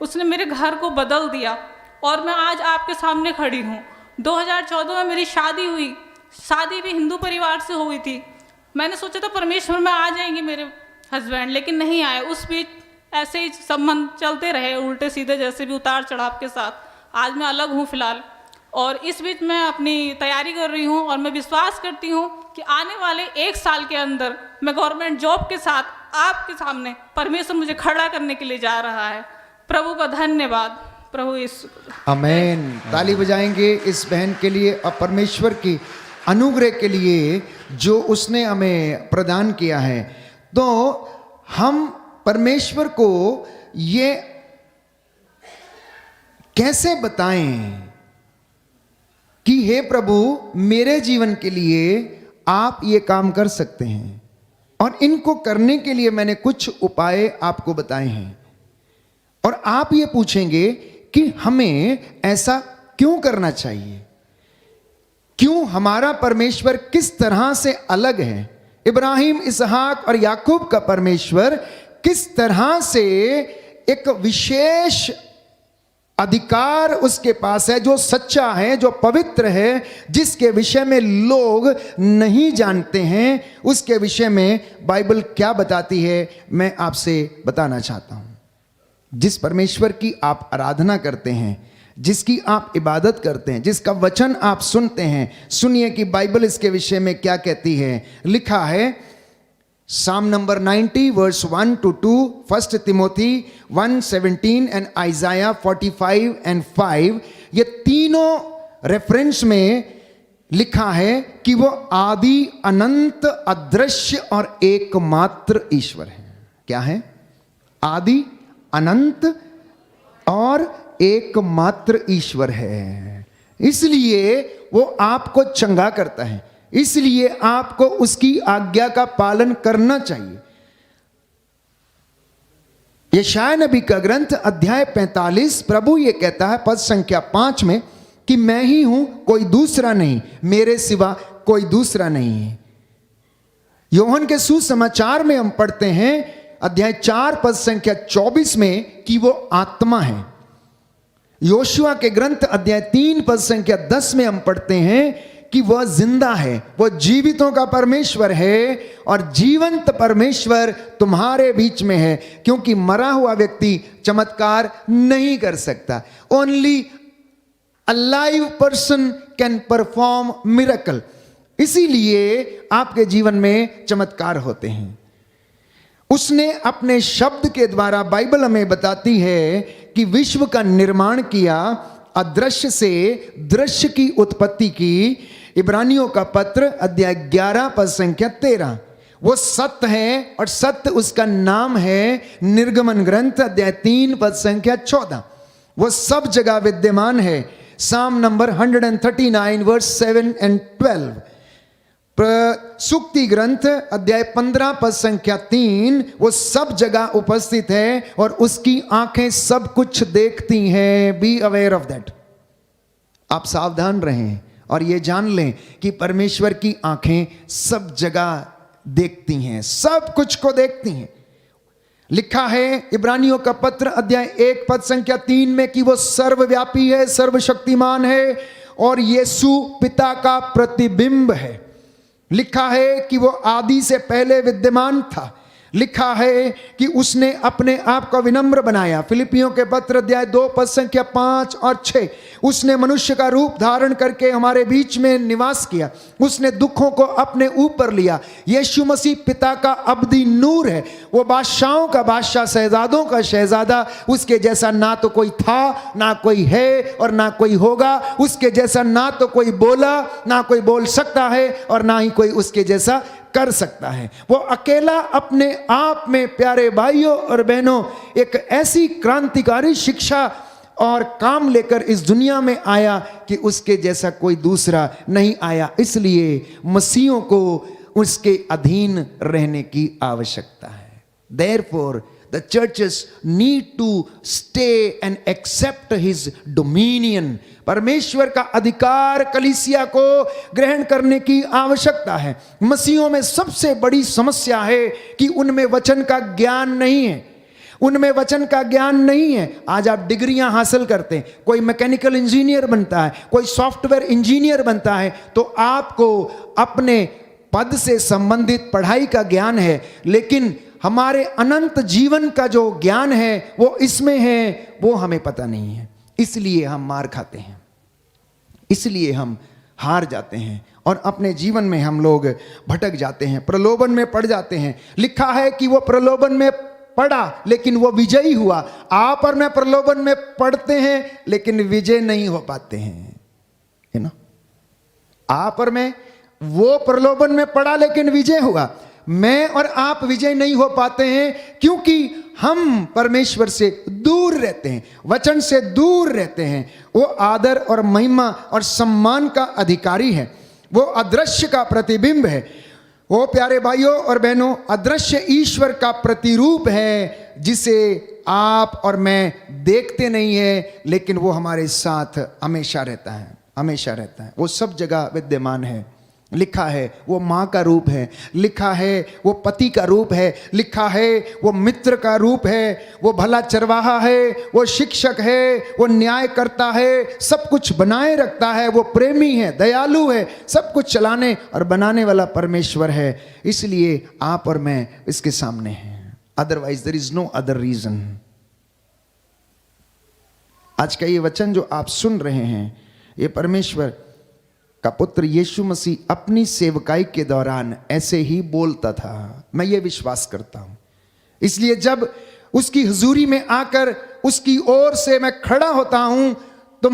उसने मेरे घर को बदल दिया और मैं आज आपके सामने खड़ी हूँ। 2014 में मेरी शादी हुई। शादी भी हिंदू परिवार से हुई थी। मैंने सोचा था परमेश्वर में आ जाएंगे मेरे हस्बैंड, लेकिन नहीं आए। उस बीच ऐसे ही संबंध चलते रहे उल्टे सीधे, जैसे भी उतार चढ़ाव के साथ। आज मैं अलग हूँ फिलहाल, और इस बीच मैं अपनी तैयारी कर रही हूँ और मैं विश्वास करती हूँ कि आने वाले 1 साल के अंदर मैं गवर्नमेंट जॉब के साथ आपके सामने परमेश्वर मुझे खड़ा करने के लिए जा रहा है। प्रभु का धन्यवाद। प्रभु यीशु। आमेन। ताली बजाएंगे इस बहन के लिए और परमेश्वर की अनुग्रह के लिए जो उसने हमें प्रदान किया है। तो हम परमेश्वर को ये कैसे बताएं कि हे प्रभु मेरे जीवन के लिए आप ये काम कर सकते हैं, और इनको करने के लिए मैंने कुछ उपाय आपको बताए हैं। और आप ये पूछेंगे कि हमें ऐसा क्यों करना चाहिए, क्यों हमारा परमेश्वर किस तरह से अलग है। इब्राहिम, इसहाक और याकूब का परमेश्वर किस तरह से एक विशेष अधिकार उसके पास है, जो सच्चा है, जो पवित्र है, जिसके विषय में लोग नहीं जानते हैं, उसके विषय में बाइबल क्या बताती है मैं आपसे बताना चाहता हूं। जिस परमेश्वर की आप आराधना करते हैं, जिसकी आप इबादत करते हैं, जिसका वचन आप सुनते हैं, सुनिए कि बाइबल इसके विषय में क्या कहती है। लिखा है Psalm number 90 verse 1 to 2, 1 Timothy 1:17 and Isaiah 45 and 5, ये तीनों रेफरेंस में लिखा है कि वो आदि, अनंत, अदृश्य और एकमात्र ईश्वर है। क्या है? आदि, अनंत और एकमात्र ईश्वर है। इसलिए वो आपको चंगा करता है, इसलिए आपको उसकी आज्ञा का पालन करना चाहिए। यशायाह नबी का ग्रंथ अध्याय 45, प्रभु ये कहता है पद संख्या 5 में कि मैं ही हूं, कोई दूसरा नहीं, मेरे सिवा कोई दूसरा नहीं है। योहन के सुसमाचार में हम पढ़ते हैं अध्याय 4 पद संख्या 24 में कि वो आत्मा है। योशुआ के ग्रंथ अध्याय 3 पद संख्या 10 में हम पढ़ते हैं कि वह जिंदा है, वह जीवितों का परमेश्वर है और जीवंत परमेश्वर तुम्हारे बीच में है, क्योंकि मरा हुआ व्यक्ति चमत्कार नहीं कर सकता। Only a live person can perform miracle. इसीलिए आपके जीवन में चमत्कार होते हैं। उसने अपने शब्द के द्वारा, बाइबल हमें बताती है कि विश्व का निर्माण किया, अदृश्य से दृश्य की उत्पत्ति की। इब्रानियों का पत्र अध्याय 11 पद संख्या 13, वो सत्य है और सत्य उसका नाम है। निर्गमन ग्रंथ अध्याय 3 पद संख्या 14, वो सब जगह विद्यमान है। साम नंबर 139 वर्स 7 and 12, सुक्ति ग्रंथ अध्याय 15 पद संख्या 3, वो सब जगह उपस्थित है और उसकी आंखें सब कुछ देखती हैं। Be aware of that. आप सावधान रहें और ये जान लें कि परमेश्वर की आंखें सब जगह देखती हैं, सब कुछ को देखती हैं। लिखा है इब्रानियों का पत्र अध्याय 1 पद संख्या 3 में कि वो सर्वव्यापी है, सर्वशक्तिमान है और यीशु पिता का प्रतिबिंब है। लिखा है कि वो आदि से पहले विद्यमान था। लिखा है कि उसने अपने आप को विनम्र बनाया। फिलिपियों के पत्र अध्याय 2 पद संख्या 5 और 6, उसने मनुष्य का रूप धारण करके हमारे बीच में निवास किया, उसने दुखों को अपने ऊपर लिया। यीशु मसीह पिता का अब्दी नूर है, वो बादशाहों का बादशाह, शहजादों का शहजादा। उसके जैसा ना तो कोई था, ना कोई है और ना कोई होगा। उसके जैसा ना तो कोई बोला, ना कोई बोल सकता है और ना ही कोई उसके जैसा कर सकता है। वो अकेला अपने आप में, प्यारे भाइयों और बहनों, एक ऐसी क्रांतिकारी शिक्षा और काम लेकर इस दुनिया में आया कि उसके जैसा कोई दूसरा नहीं आया। इसलिए मसीहों को उसके अधीन रहने की आवश्यकता है। Therefore, the churches need to stay and accept his dominion. परमेश्वर का अधिकार कलीसिया को ग्रहण करने की आवश्यकता है। मसीहों में सबसे बड़ी समस्या है कि उनमें वचन का ज्ञान नहीं है, उनमें वचन का ज्ञान नहीं है। आज आप डिग्रियां हासिल करते हैं, कोई मैकेनिकल इंजीनियर बनता है, कोई सॉफ्टवेयर इंजीनियर बनता है, तो आपको अपने पद से संबंधित पढ़ाई का ज्ञान है, लेकिन हमारे अनंत जीवन का जो ज्ञान है वो इसमें है, वो हमें पता नहीं है। इसलिए हम मार खाते हैं, इसलिए हम हार जाते हैं और अपने जीवन में हम लोग भटक जाते हैं, प्रलोभन में पड़ जाते हैं। लिखा है कि वो प्रलोभन में पड़ा लेकिन वो विजयी हुआ। आप और मैं प्रलोभन में पड़ते हैं लेकिन विजय नहीं हो पाते हैं, है ना। आप और मैं, वो प्रलोभन में पड़ा लेकिन विजय हुआ। मैं और आप विजय नहीं हो पाते हैं क्योंकि हम परमेश्वर से दूर रहते हैं, वचन से दूर रहते हैं। वो आदर और महिमा और सम्मान का अधिकारी है, वो अदृश्य का प्रतिबिंब है। वो प्यारे भाइयों और बहनों, अदृश्य ईश्वर का प्रतिरूप है जिसे आप और मैं देखते नहीं है, लेकिन वो हमारे साथ हमेशा रहता है, हमेशा रहता है। वो सब जगह विद्यमान है। लिखा है वो माँ का रूप है, लिखा है वो पति का रूप है, लिखा है वो मित्र का रूप है, वो भला चरवाहा है, वो शिक्षक है, वो न्याय करता है, सब कुछ बनाए रखता है, वो प्रेमी है, दयालु है, सब कुछ चलाने और बनाने वाला परमेश्वर है। इसलिए आप और मैं इसके सामने हैं, otherwise there is no other reason. आज का ये वचन जो आप सुन रहे हैं, ये परमेश्वर का पुत्र यीशु मसीह अपनी सेवकाई के दौरान ऐसे ही बोलता था, मैं ये विश्वास करता हूं। इसलिए जब उसकी हुजूरी में आकर उसकी ओर से मैं खड़ा होता हूं तो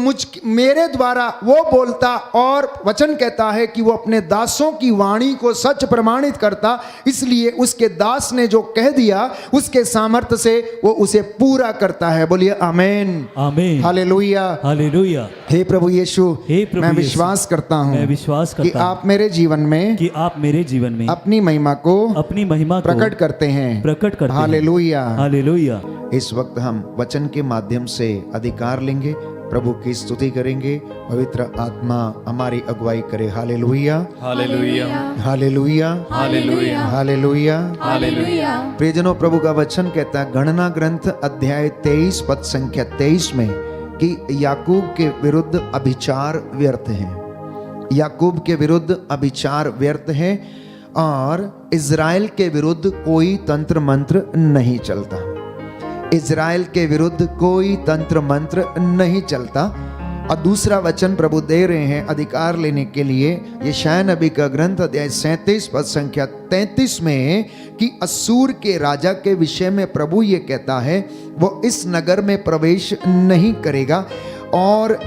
मेरे द्वारा वो बोलता और वचन कहता है कि वो अपने दासों की वाणी को सच प्रमाणित करता। इसलिए उसके दास ने जो कह दिया उसके सामर्थ्य से वो उसे पूरा करता है। बोलिए आमीन, आमीन, हालेलुया, हालेलुया। हे प्रभु यीशु, हे प्रभु मैं यीशु, विश्वास करता हूँ मैं विश्वास कि करता हूँ आप मेरे जीवन में कि आप मेरे जीवन में अपनी महिमा को प्रकट करते हैं, प्रकट करते हैं। Hallelujah, hallelujah. इस वक्त हम वचन के माध्यम से अधिकार लेंगे, प्रभु की स्तुति करेंगे, पवित्र आत्मा हमारी अगुवाई करे। Hallelujah, hallelujah, hallelujah, hallelujah, hallelujah, hallelujah. प्रियजनों, प्रभु का वचन कहता है गणना ग्रंथ अध्याय 23 पद संख्या 23 में कि याकूब के विरुद्ध अभिचार व्यर्थ है, याकूब के विरुद्ध अभिचार व्यर्थ है और इज़राइल के विरुद्ध कोई तंत्र मंत्र नहीं चलता, इज़राइल के विरुद्ध कोई तंत्र मंत्र नहीं चलता। और दूसरा वचन प्रभु दे रहे हैं अधिकार लेने के लिए, यशायाह नबी का ग्रंथ अध्याय 37 पद संख्या 33 में कि असूर के राजा के विषय में प्रभु ये कहता है वो इस नगर में प्रवेश नहीं करेगा और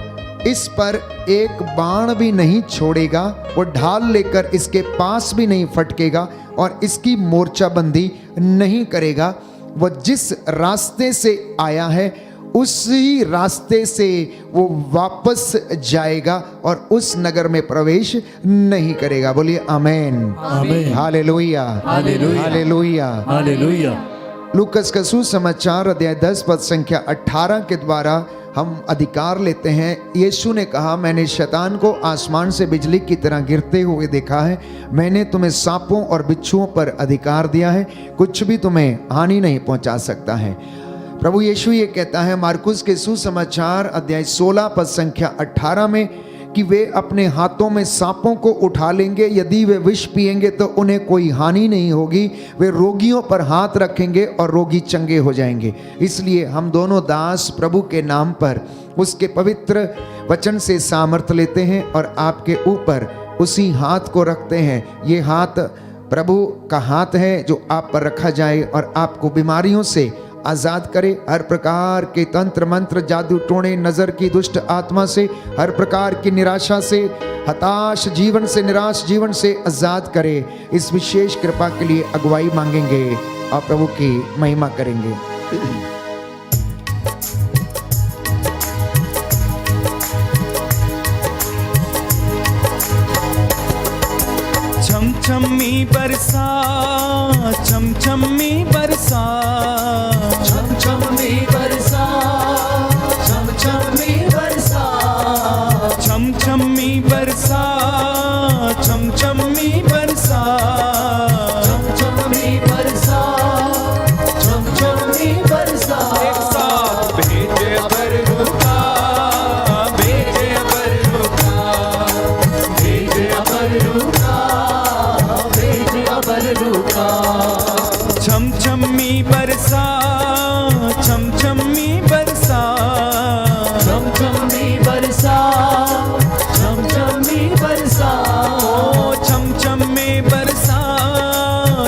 इस पर एक बाण भी नहीं छोड़ेगा, वो ढाल लेकर इसके पास भी नहीं फटकेगा और इसकी मोर्चाबंदी नहीं करेगा। वो जिस रास्ते से आया है उसी रास्ते से वो वापस जाएगा और उस नगर में प्रवेश नहीं करेगा। बोलिए आमीन, आमीन, हालेलुया, हालेलुया, हालेलुया, हालेलुया। लूकस का सुसमाचार अध्याय 10 पद संख्या 18 के द्वारा हम अधिकार लेते हैं। यीशु ने कहा, मैंने शैतान को आसमान से बिजली की तरह गिरते हुए देखा है, मैंने तुम्हें सांपों और बिच्छुओं पर अधिकार दिया है, कुछ भी तुम्हें हानि नहीं पहुंचा सकता है। प्रभु यीशु ये कहता है मार्कुस के सुसमाचार अध्याय 16 पद संख्या 18 में कि वे अपने हाथों में सांपों को उठा लेंगे, यदि वे विष पिएंगे तो उन्हें कोई हानि नहीं होगी, वे रोगियों पर हाथ रखेंगे और रोगी चंगे हो जाएंगे। इसलिए हम दोनों दास प्रभु के नाम पर उसके पवित्र वचन से सामर्थ लेते हैं और आपके ऊपर उसी हाथ को रखते हैं। ये हाथ प्रभु का हाथ है जो आप पर रखा जाए और आपको बीमारियों से आज़ाद करे, हर प्रकार के तंत्र मंत्र, जादू टोने, नज़र की दुष्ट आत्मा से, हर प्रकार की निराशा से, हताश जीवन से, निराश जीवन से आज़ाद करे। इस विशेष कृपा के लिए अगुवाई मांगेंगे और प्रभु की महिमा करेंगे। छमछमी बरसा, छमछमी बरसा, छमछमी बरसा, छमछमी बरसा, छमछमी बरसा, छमछमी बरसा, छमछमी बरसा, छमछमी बरसा। एक साथ भेजे अबरू का, भेजे अबरू का, भेजे अबरू का, भेजे अबरू का। छमछमी बरसा, छमछमी बरसा, छमछमी बरसा, छमछमी बरसा। ओ छमछमी बरसा,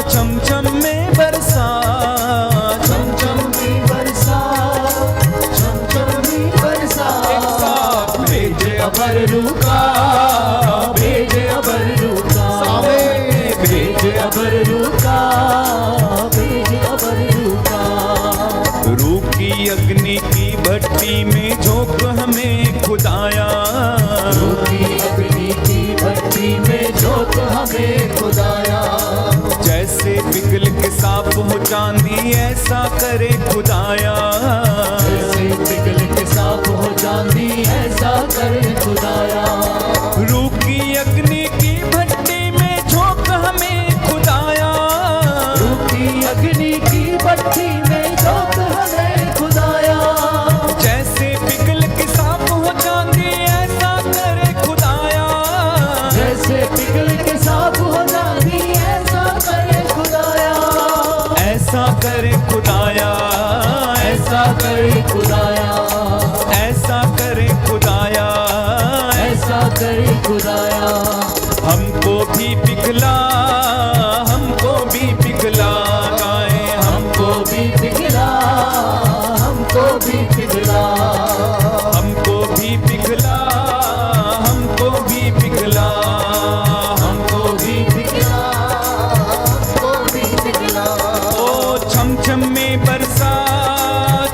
छमछमी बरसा, छमछमी बरसा, छमछमी बरसा। एक साथ भेजे अबरू का, भेजे अबरू का, भेजे अबरू का, भेजे अबरू का। रूप की अग्नि की भट्टी में झोंक हमें खुदाया, रूप की अग्नि की भट्टी में झोंक हमें खुदाया। जैसे पिघल के साफ हो चांदी ऐसा करे खुदाया, जैसे पिघल के साफ हो चांदी ऐसा करे खुदाया। रूप की अग्नि की भट्टी ऐसा करे खुदाया, ऐसा करे खुदाया, ऐसा करे खुदाया। हमको भी पिघला, हमको भी पिघला गाए, हमको भी पिघला, हमको भी पिघला, हमको भी पिघला, हमको भी पिघला, हमको भी पिघला, हमको भी पिघला। ओ छम छम में बरसा,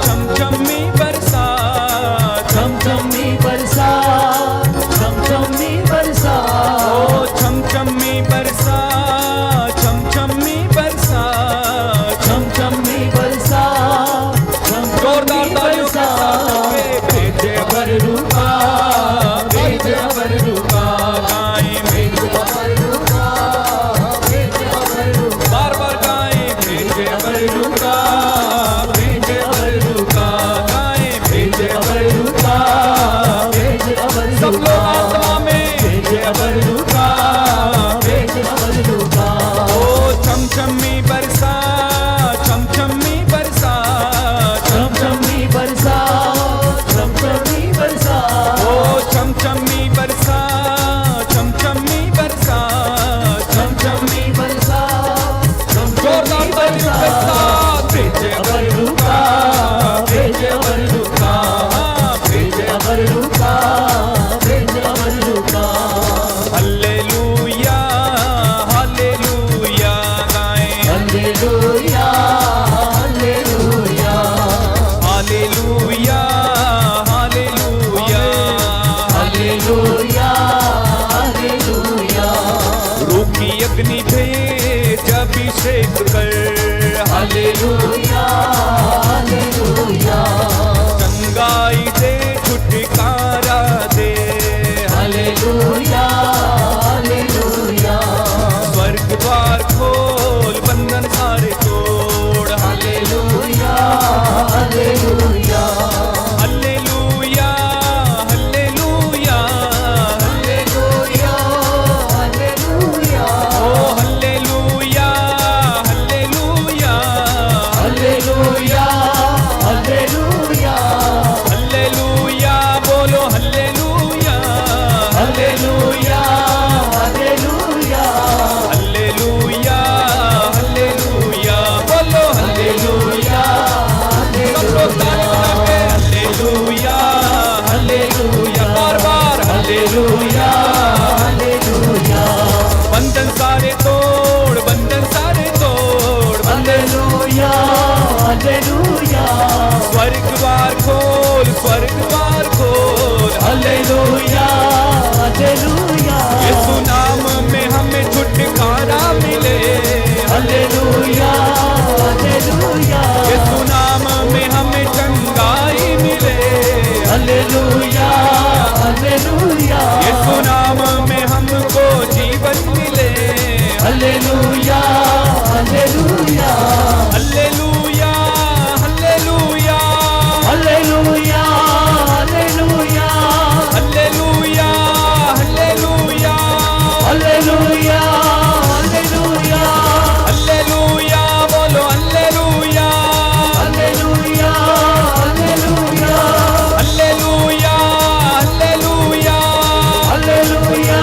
छम छम में बरसा, छम छम में बरसा, छम छम में बरसा, ओ छम छम में बरसा, छम छम में बरसा, छम छम में बरसा, छम छम जोरदार में तालियों के बरसा। साथ भेजे अबर रुका, भेज अबर रुका, गाएं, भेज अबर रुका, भेज अबर रुका, बार बार गाएं, भेजे अबर रुका, भेज अबर रुका, गाएं, भेजे अबर रुका, भेज अबर सब लोग रुका, आत्मा में भेज अबर रुका, भेज अबर रुका। ओ छम छम में बरसा, छम छम में बरसा, छम छम में बरसा, छम छम में बरसा, ओ छम छम में बरसा, छम छम में बरसा, छम छम में बरसा, छम छम जोरदार में तालियों के बरसा। साथ भेजे अबर रुका, भेज अबर रुका, हाँ, भेजे अबर रुका, भेज अबर रुका। हल्लेलुया, हल्लेलुया गाएं, hallelujah, hallelujah, hallelujah, hallelujah, hallelujah, hallelujah, रोकी अग्नि भेज अभिषेक कर, हालेलुया, हालेलुया, चंगाई दे, छुटकारा दे, हालेलुया, हालेलुया, स्वर्ग द्वार खोल, बंधन सारे तोड़, hallelujah, hallelujah, hallelujah, hallelujah, hallelujah, hallelujah, ओ hallelujah, hallelujah, hallelujah, hallelujah, hallelujah, बोलो hallelujah, hallelujah, hallelujah, hallelujah, hallelujah, बोलो हल्लेलुया, सब लोग ताली बजा के हल्लेलुया, हल्लेलुया, बार बार हालेलुया, हालेलुया, बंधन सारे तोड़, बंधन सारे तोड़, हालेलुया, हालेलुया, स्वर्ग द्वार खोल, स्वर्ग द्वार खोल, हालेलुया, हालेलुया, यीशु नाम में हमें छुटकारा मिले, हालेलुया, हालेलुया, यीशु नाम में हमें चंगाई मिले, हालेलुया, हालेलुया, यीशु नाम में हमको जीवन मिले, hallelujah, hallelujah, hallelujah, hallelujah, hallelujah, hallelujah, hallelujah, hallelujah, hallelujah, hallelujah, hallelujah, बोलो hallelujah, hallelujah, hallelujah, hallelujah, hallelujah, hallelujah,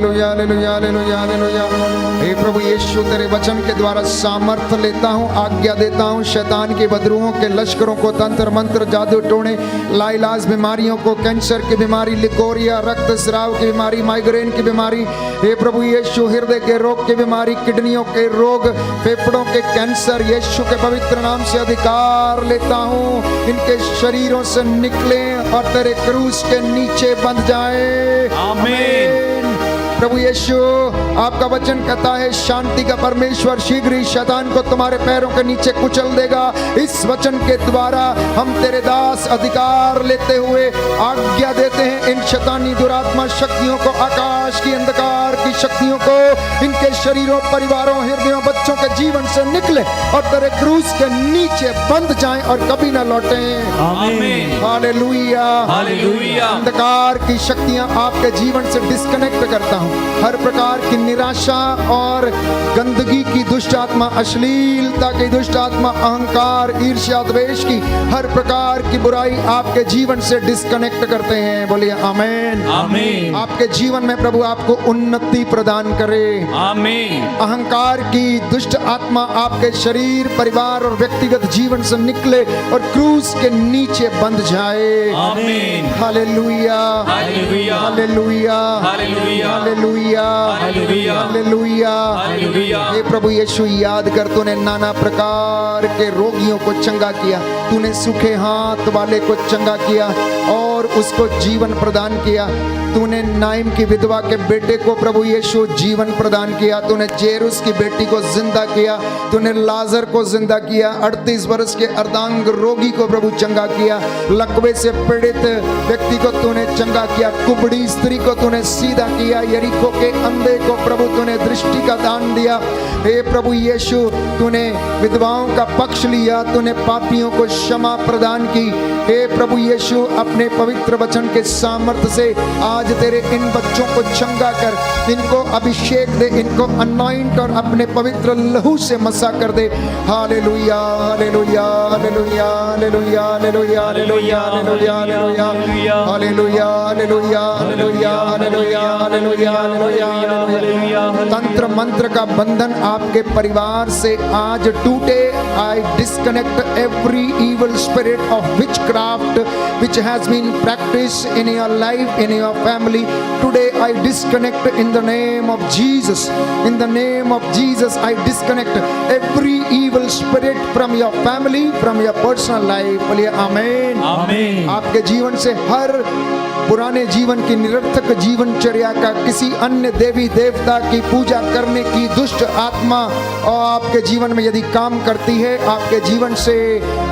hallelujah hallelujah hallelujah hallelujah. हे प्रभु यीशु तेरे वचन के द्वारा सामर्थ्य लेता हूँ, आज्ञा देता हूँ शैतान के बदरूहों के लश्करों को, तंत्र मंत्र जादू टोने लाइलाज बीमारियों को, कैंसर की बीमारी, लिकोरिया, रक्त स्राव की बीमारी, माइग्रेन की बीमारी, हे प्रभु यीशु हृदय के रोग की बीमारी, किडनियों के रोग, फेफड़ों के कैंसर, यीशु के पवित्र नाम से अधिकार लेता हूँ, इनके शरीरों से निकले और तेरे क्रूस के नीचे बंध जाए। आमीन। प्रभु यीशु आपका वचन कहता है शांति का परमेश्वर शीघ्र ही शैतान को तुम्हारे पैरों के नीचे कुचल देगा। इस वचन के द्वारा हम तेरे दास अधिकार लेते हुए आज्ञा देते हैं इन शैतानी दुरात्मा शक्तियों को, आकाश की अंधकार की शक्तियों को, इनके शरीरों, परिवारों, हृदयों, बच्चों के जीवन से निकले और तेरे क्रूस के नीचे बंध जाएं और कभी न लौटें। आमीन। Hallelujah hallelujah. अंधकार की शक्तियां आपके जीवन से डिस्कनेक्ट करता हूं। हर प्रकार की निराशा और गंदगी की दुष्ट आत्मा, अश्लीलता की दुष्ट आत्मा, अहंकार, ईर्ष्या, द्वेष की हर प्रकार की बुराई आपके जीवन से डिस्कनेक्ट करते हैं। बोलिए आमीन। आमीन। आपके जीवन में प्रभु आपको उन्नति प्रदान करे। आमीन। अहंकार की दुष्ट आत्मा आपके शरीर, परिवार और व्यक्तिगत जीवन से निकले और क्रूस के नीचे बंध जाए। Amen. Hallelujah hallelujah. Hallelujah hallelujah. Hallelujah hallelujah. Hallelujah. Hallelujah. हे प्रभु यीशु याद कर, तूने नाना प्रकार के रोगियों को चंगा किया, तूने सूखे हाथ वाले को चंगा किया और उसको जीवन प्रदान किया। तूने नाइम की विधवा के बेटे को प्रभु यीशु जीवन प्रदान किया। तूने जेरुस की बेटी को जिंदा किया। तूने लाजर को जिंदा किया। 38 वर्ष के अर्धांग रोगी को प्रभु चंगा किया। लकवे से पीड़ित व्यक्ति को तूने चंगा किया। कुबड़ी स्त्री को तूने सीधा किया। यरीको के अंधे को प्रभु तूने दृष्टि का दान दिया। हे प्रभु यीशु तूने विधवाओं का पक्ष लिया। तूने पापियों को क्षमा प्रदान की। हे प्रभु यीशु अपने पवित्र वचन के सामर्थ्य से आज तेरे इन बच्चों को चंगा कर, इनको अभिषेक दे, इनको अनॉइंट और अपने पवित्र लहू से मसा कर दे। Hallelujah hallelujah hallelujah hallelujah hallelujah hallelujah hallelujah hallelujah hallelujah hallelujah hallelujah hallelujah hallelujah hallelujah. तंत्र मंत्र का बंधन आपके परिवार से आज टूटे। I disconnect every evil spirit of witchcraft which has been practiced in your life, in your family. Today I disconnect in the name of Jesus. In the name of Jesus I disconnect every evil spirit from your family, from your personal life. बोलिए आमीन। आमीन। आपके जीवन से हर पुराने जीवन की निरर्थक जीवनचर्या का, किसी अन्य देवी देवता की पूजा करने की दुष्ट आत्मा और आपके जीवन में यदि काम करती है, आपके जीवन से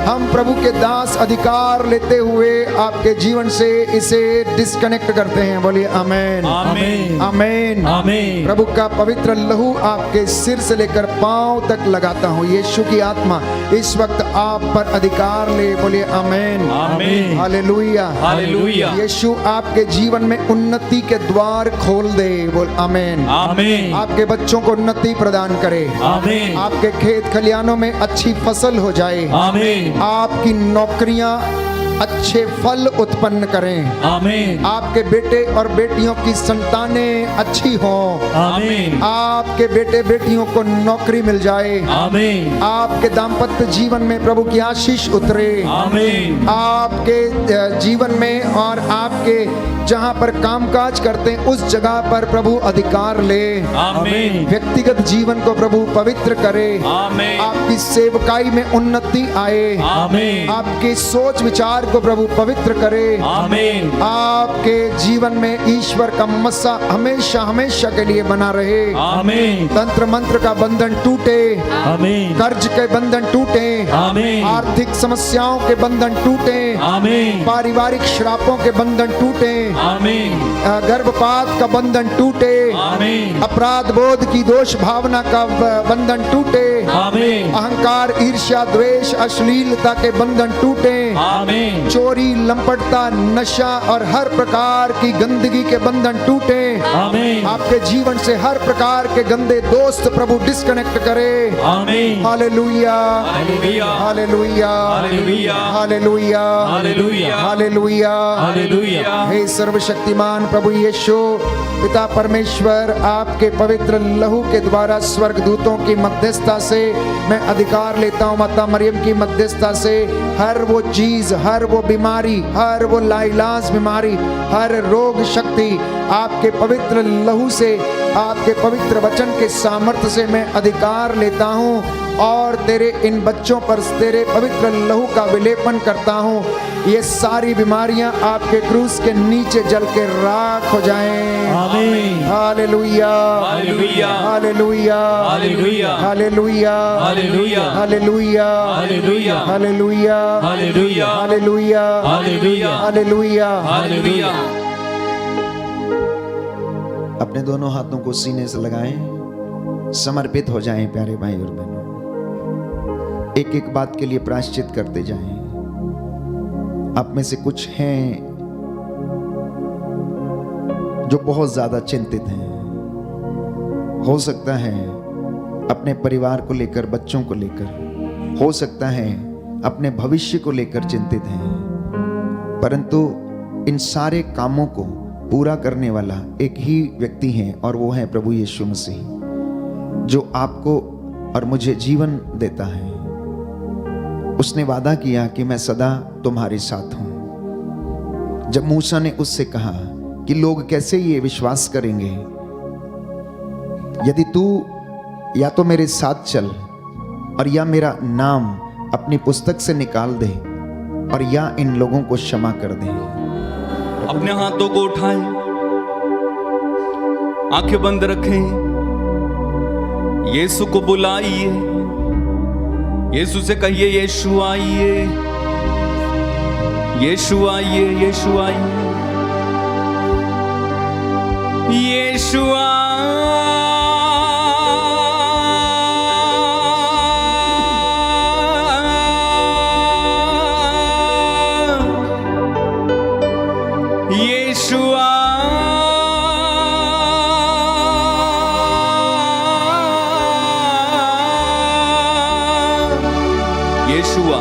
हम प्रभु के दास अधिकार लेते हुए आपके जीवन से इसे डिस्कनेक्ट करते हैं। बोलिए आमीन आमीन। आमीन आमीन। प्रभु का पवित्र लहू आपके सिर से लेकर पांव तक लगाता हूँ। यीशु की आत्मा इस वक्त आप पर अधिकार ले। बोलिए आमीन आमीन। Hallelujah hallelujah. यीशु आपके जीवन में उन्नति के द्वार खोल दे। बोल आमीन आमीन। आपके बच्चों को उन्नति प्रदान करे। आमीन। आपके खेत खलियानों में अच्छी फसल हो जाए। आमीन। आपकी नौकरियां अच्छे फल उत्पन्न करें। आमीन। आपके बेटे और बेटियों की संतानें अच्छी हों। आमीन। आपके बेटे बेटियों को नौकरी मिल जाए। आमीन। आपके दाम्पत्य जीवन में प्रभु की आशीष उतरे। आमीन। आपके जीवन में और आपके जहां पर कामकाज करते हैं उस जगह पर प्रभु अधिकार ले। आमीन। व्यक्तिगत जीवन को प्रभु पवित्र करे। आमीन। आपकी सेवकाई में उन्नति आए। आमीन। आपके सोच विचार को प्रभु पवित्र करे। आमीन। आपके जीवन में ईश्वर का मस्सा हमेशा हमेशा के लिए बना रहे। आमीन। तंत्र मंत्र का बंधन टूटे। आमीन। कर्ज के बंधन टूटे। आमीन। आर्थिक समस्याओं के बंधन टूटे। आमीन। पारिवारिक श्रापों के बंधन टूटे। आमीन। गर्भपात का बंधन टूटे। आमीन। अपराध बोध की दोष भावना का बंधन टूटे। आमीन। अहंकार, ईर्ष्या, द्वेष, अश्लीलता के बंधन टूटे। आमीन। आमीन चोरी, लंपटता, नशा और हर प्रकार की गंदगी के बंधन टूटे। आमीन आपके जीवन से हर प्रकार के गंदे दोस्त प्रभु डिस्कनेक्ट करे। Amen hallelujah, hallelujah, hallelujah, hallelujah, hallelujah, hallelujah, hallelujah, hallelujah. हे सर्वशक्तिमान प्रभु यीशु पिता परमेश्वर, आपके पवित्र लहू के द्वारा स्वर्गदूतों की मध्यस्थता से मैं अधिकार लेता हूँ, माता मरियम की मध्यस्थता से हर वो चीज, हर वो बीमारी, हर वो लाइलाज बीमारी, हर रोग शक्ति आपके पवित्र लहू से, आपके पवित्र वचन के सामर्थ्य से मैं अधिकार लेता हूँ और तेरे इन बच्चों पर तेरे पवित्र लहू का विलेपन करता हूँ। ये सारी बीमारियां आपके क्रूस के नीचे जल के राख हो जाएं। आमीन hallelujah, hallelujah, hallelujah, hallelujah, hallelujah, hallelujah, hallelujah, hallelujah, hallelujah, hallelujah, hallelujah, hallelujah, hallelujah. Hallelujah. अपने दोनों हाथों को सीने से लगाएं, समर्पित हो जाएं प्यारे भाई और बहनों। एक एक बात के लिए प्रायश्चित करते जाएं। आप में से कुछ हैं जो बहुत ज्यादा चिंतित हैं। हो सकता है अपने परिवार को लेकर, बच्चों को लेकर, हो सकता है अपने भविष्य को लेकर चिंतित हैं, परंतु इन सारे कामों को पूरा करने वाला एक ही व्यक्ति है और वो है प्रभु यीशु मसीह, जो आपको और मुझे जीवन देता है। उसने वादा किया कि मैं सदा तुम्हारे साथ हूं। जब मूसा ने उससे कहा कि लोग कैसे ये विश्वास करेंगे यदि तू या तो मेरे साथ चल और या मेरा नाम अपनी पुस्तक से निकाल दे और या इन लोगों को क्षमा कर दे। अपने हाथों को उठाएं, आंखें बंद रखें, यीशु को बुलाइए, यीशु से कहिए यीशु आइए, यीशु आइए, यीशु आइए, यीशु यीशुआ,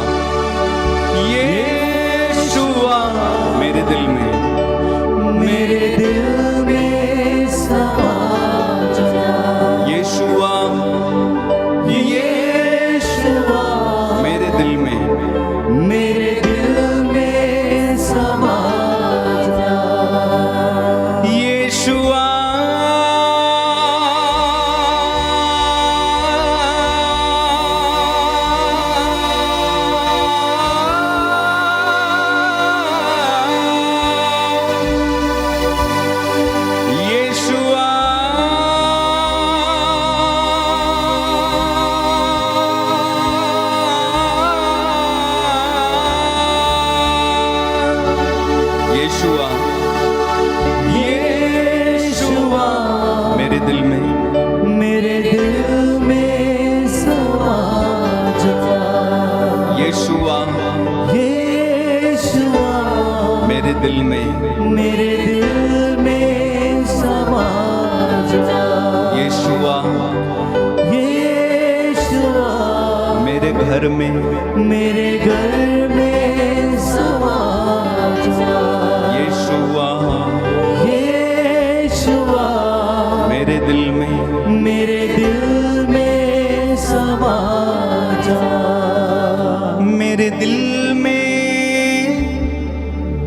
यीशुआ मेरे दिल में, मेरे दिल में समा जा। यीशुआ, यीशुआ मेरे दिल में, मेरे दिल में समा जा। यीशुआ, यीशुआ, यीशुआ मेरे दिल में, मेरे दिल में समा जा। यीशुआ, यीशुआ मेरे दिल में, मेरे दिल में समा जा। यीशुआ, यीशुआ मेरे घर में, मेरे घर में समा जा। यीशुआ, यीशुआ मेरे दिल में, मेरे दिल में समा जा। मेरे दिल में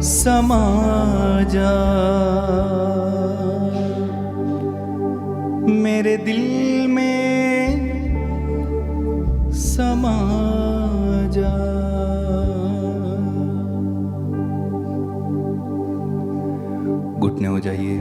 समा जा, मेरे दिल में समा जा। घुटने हो जाइए,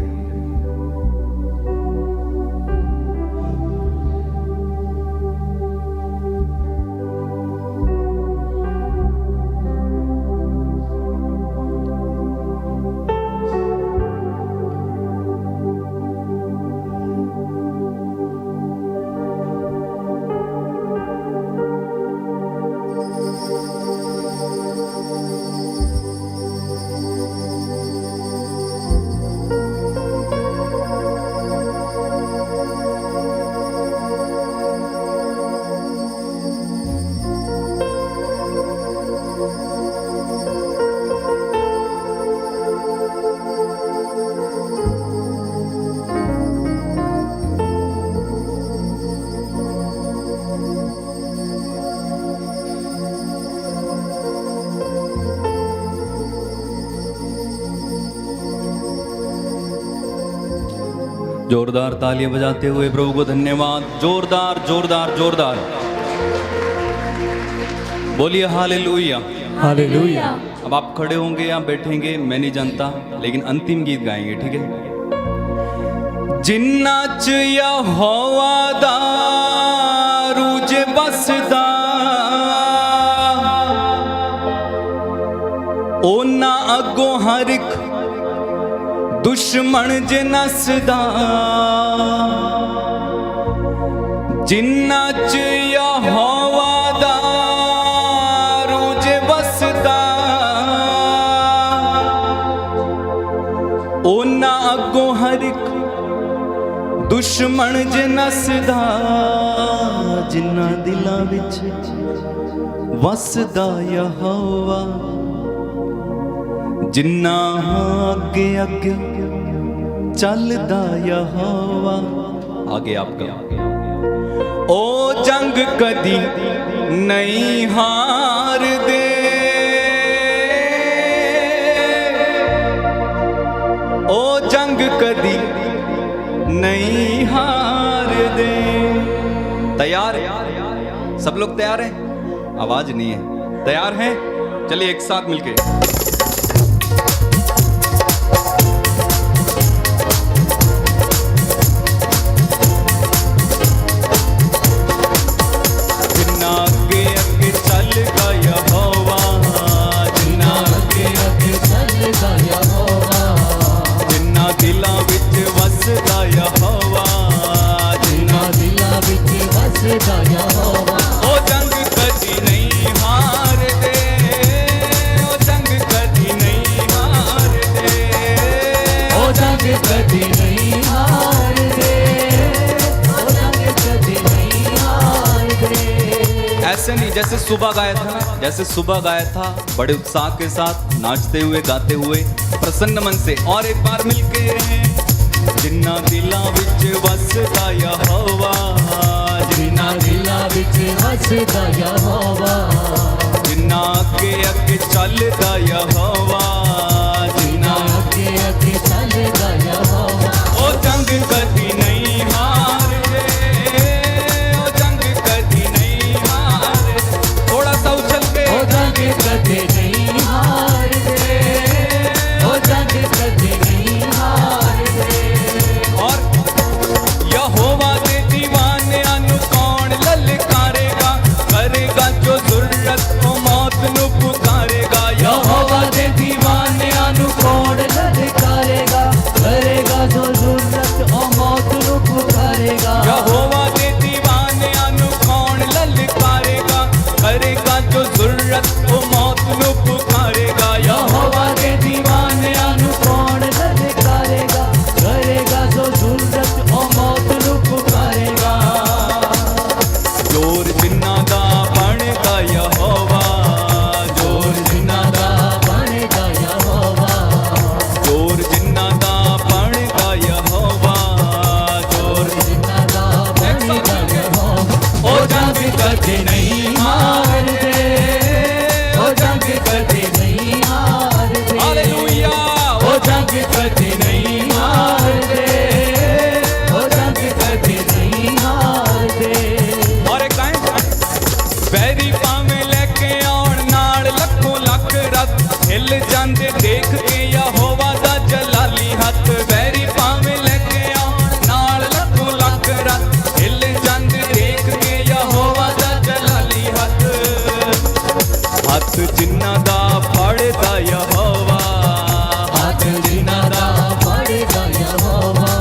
जोरदार तालियां बजाते हुए प्रभु को धन्यवाद। जोरदार जोरदार जोरदार बोलिए हालेलुया। हालेलुया। अब आप खड़े होंगे या बैठेंगे मैं नहीं जानता, लेकिन अंतिम गीत गाएंगे, ठीक है। जिन्ना च यहोवा दा रूज बसदा ओना अगों हर एक दुश्मन ज नसदा। जिन्ना च यहोवा दा रूज बसदा ओना अगों हर एक दुश्मन ज नसदा। जिन्ना दिलां विच वसदा यहोवा जिन्ना अगे अगे चलदा यहोवा। आगे आपका ओ जंग कदी नहीं हार दे ओ जंग कदी नहीं हार दे। तैयार? सब लोग तैयार हैं? आवाज नहीं है। तैयार हैं? चलिए एक साथ मिलके जिन्ना अगे अगे चलगा यहोवा जिन्ना अगे अगे चलगा यहोवा जिन्ना दिलां विच वसदा यहोवा जिन्ना दिलां विच वसदा यहोवा। ओ जंग कदी नहीं हार दे ओ जंग कदी नहीं हार दे ओ जंग कदी नहीं हार दे ओ जंग कदी नहीं हार दे। ऐसे नहीं जैसे सुबह गाया था, जैसे सुबह गाया था बड़े उत्साह के साथ नाचते हुए गाते हुए प्रसन्न मन से। और एक बार मिलके जिन्ना दिलां विच वसदा यहोवा जिन्ना दिलां विच वसदा यहोवा जिन्ना अगे अगे चलदा यहोवा जिन्ना अगे अगे चलदा यहोवा। ओ जंग कदी नहीं हार दे ओ जंग कदी नहीं हार दे। थोड़ा सा उछल के ओ जंग कदी नहीं हार दे ओ जंग कदी नहीं हार दे। और यहोवा दे दीवाने अनु कौन ललकारेगा करेगा जो जरूरत ओ मौत नु पुकारेगा। यहोवा दे दीवाने अनु कौन ललकारेगा करेगा जो जरूरत ओ मौत नु पुकारेगा। यहोवा दे दीवाने अनु कौन ललकारेगा करेगा जो जरूरत ओ मौत नु पुकारेगा। यहोवा दे दीवाने अनु कौन ललकारेगा करेगा जो जरूरत ओ मौत नु पुकारेगा। जोर जिन्ना दा बनदा यहोवा जोर जिन्ना दा बनेगा यहोवा जोर जिन्ना दा बनदा यहोवा जोर जिन्ना दा बनेगा यहोवा। ओ जंग कदी नहीं हार दे ओ जंग कदी नहीं हार दे हालेलुया। ओ जंग कदी नहीं हार दे ओ जंग कदी नहीं हार दे। और एक गाएं वैरी पावे लेके आउण नाल लखों लख रथ हिल जांदे देख के यहोवा दा जलाली हथ। वैरी पावे लेके आउण नाल लखों लख रथ हिल जांदे देख के यहोवा दा जलाली हथ। हथ जिन्ना दा फड़दा यहोवा हाथ जिन्ना दा फड़दा यहोवा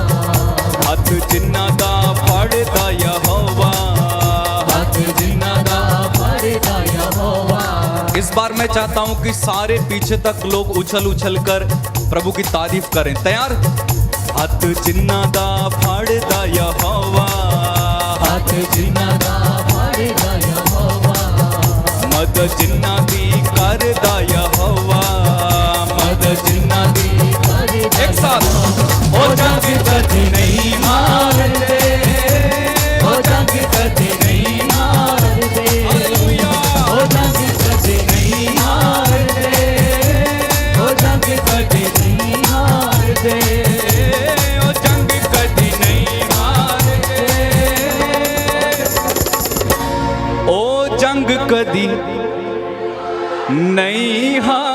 हथ जिन्ना दा फड़दा यहोवा। हाथ जिन्ना दा फड़दा यहोवा। इस बार मैं चाहता हूं कि सारे पीछे तक लोग उछल उछल कर प्रभु की तारीफ करें। तैयार? हथ जिन्ना दा फड़दा यहोवा हाथ जिन्ना दा फड़दा यहोवा मदद जिन्ना दी करदा यहोवा मदद जिन्ना दी। करदा एक साथ ओ जंग कदी नहीं हार दे ओ जंग कदी नहीं हार दे हालेलुया। ओ जंग कदी नहीं हार दे ओ जंग कदी नहीं हार दे ओ जंग कदी नहीं हार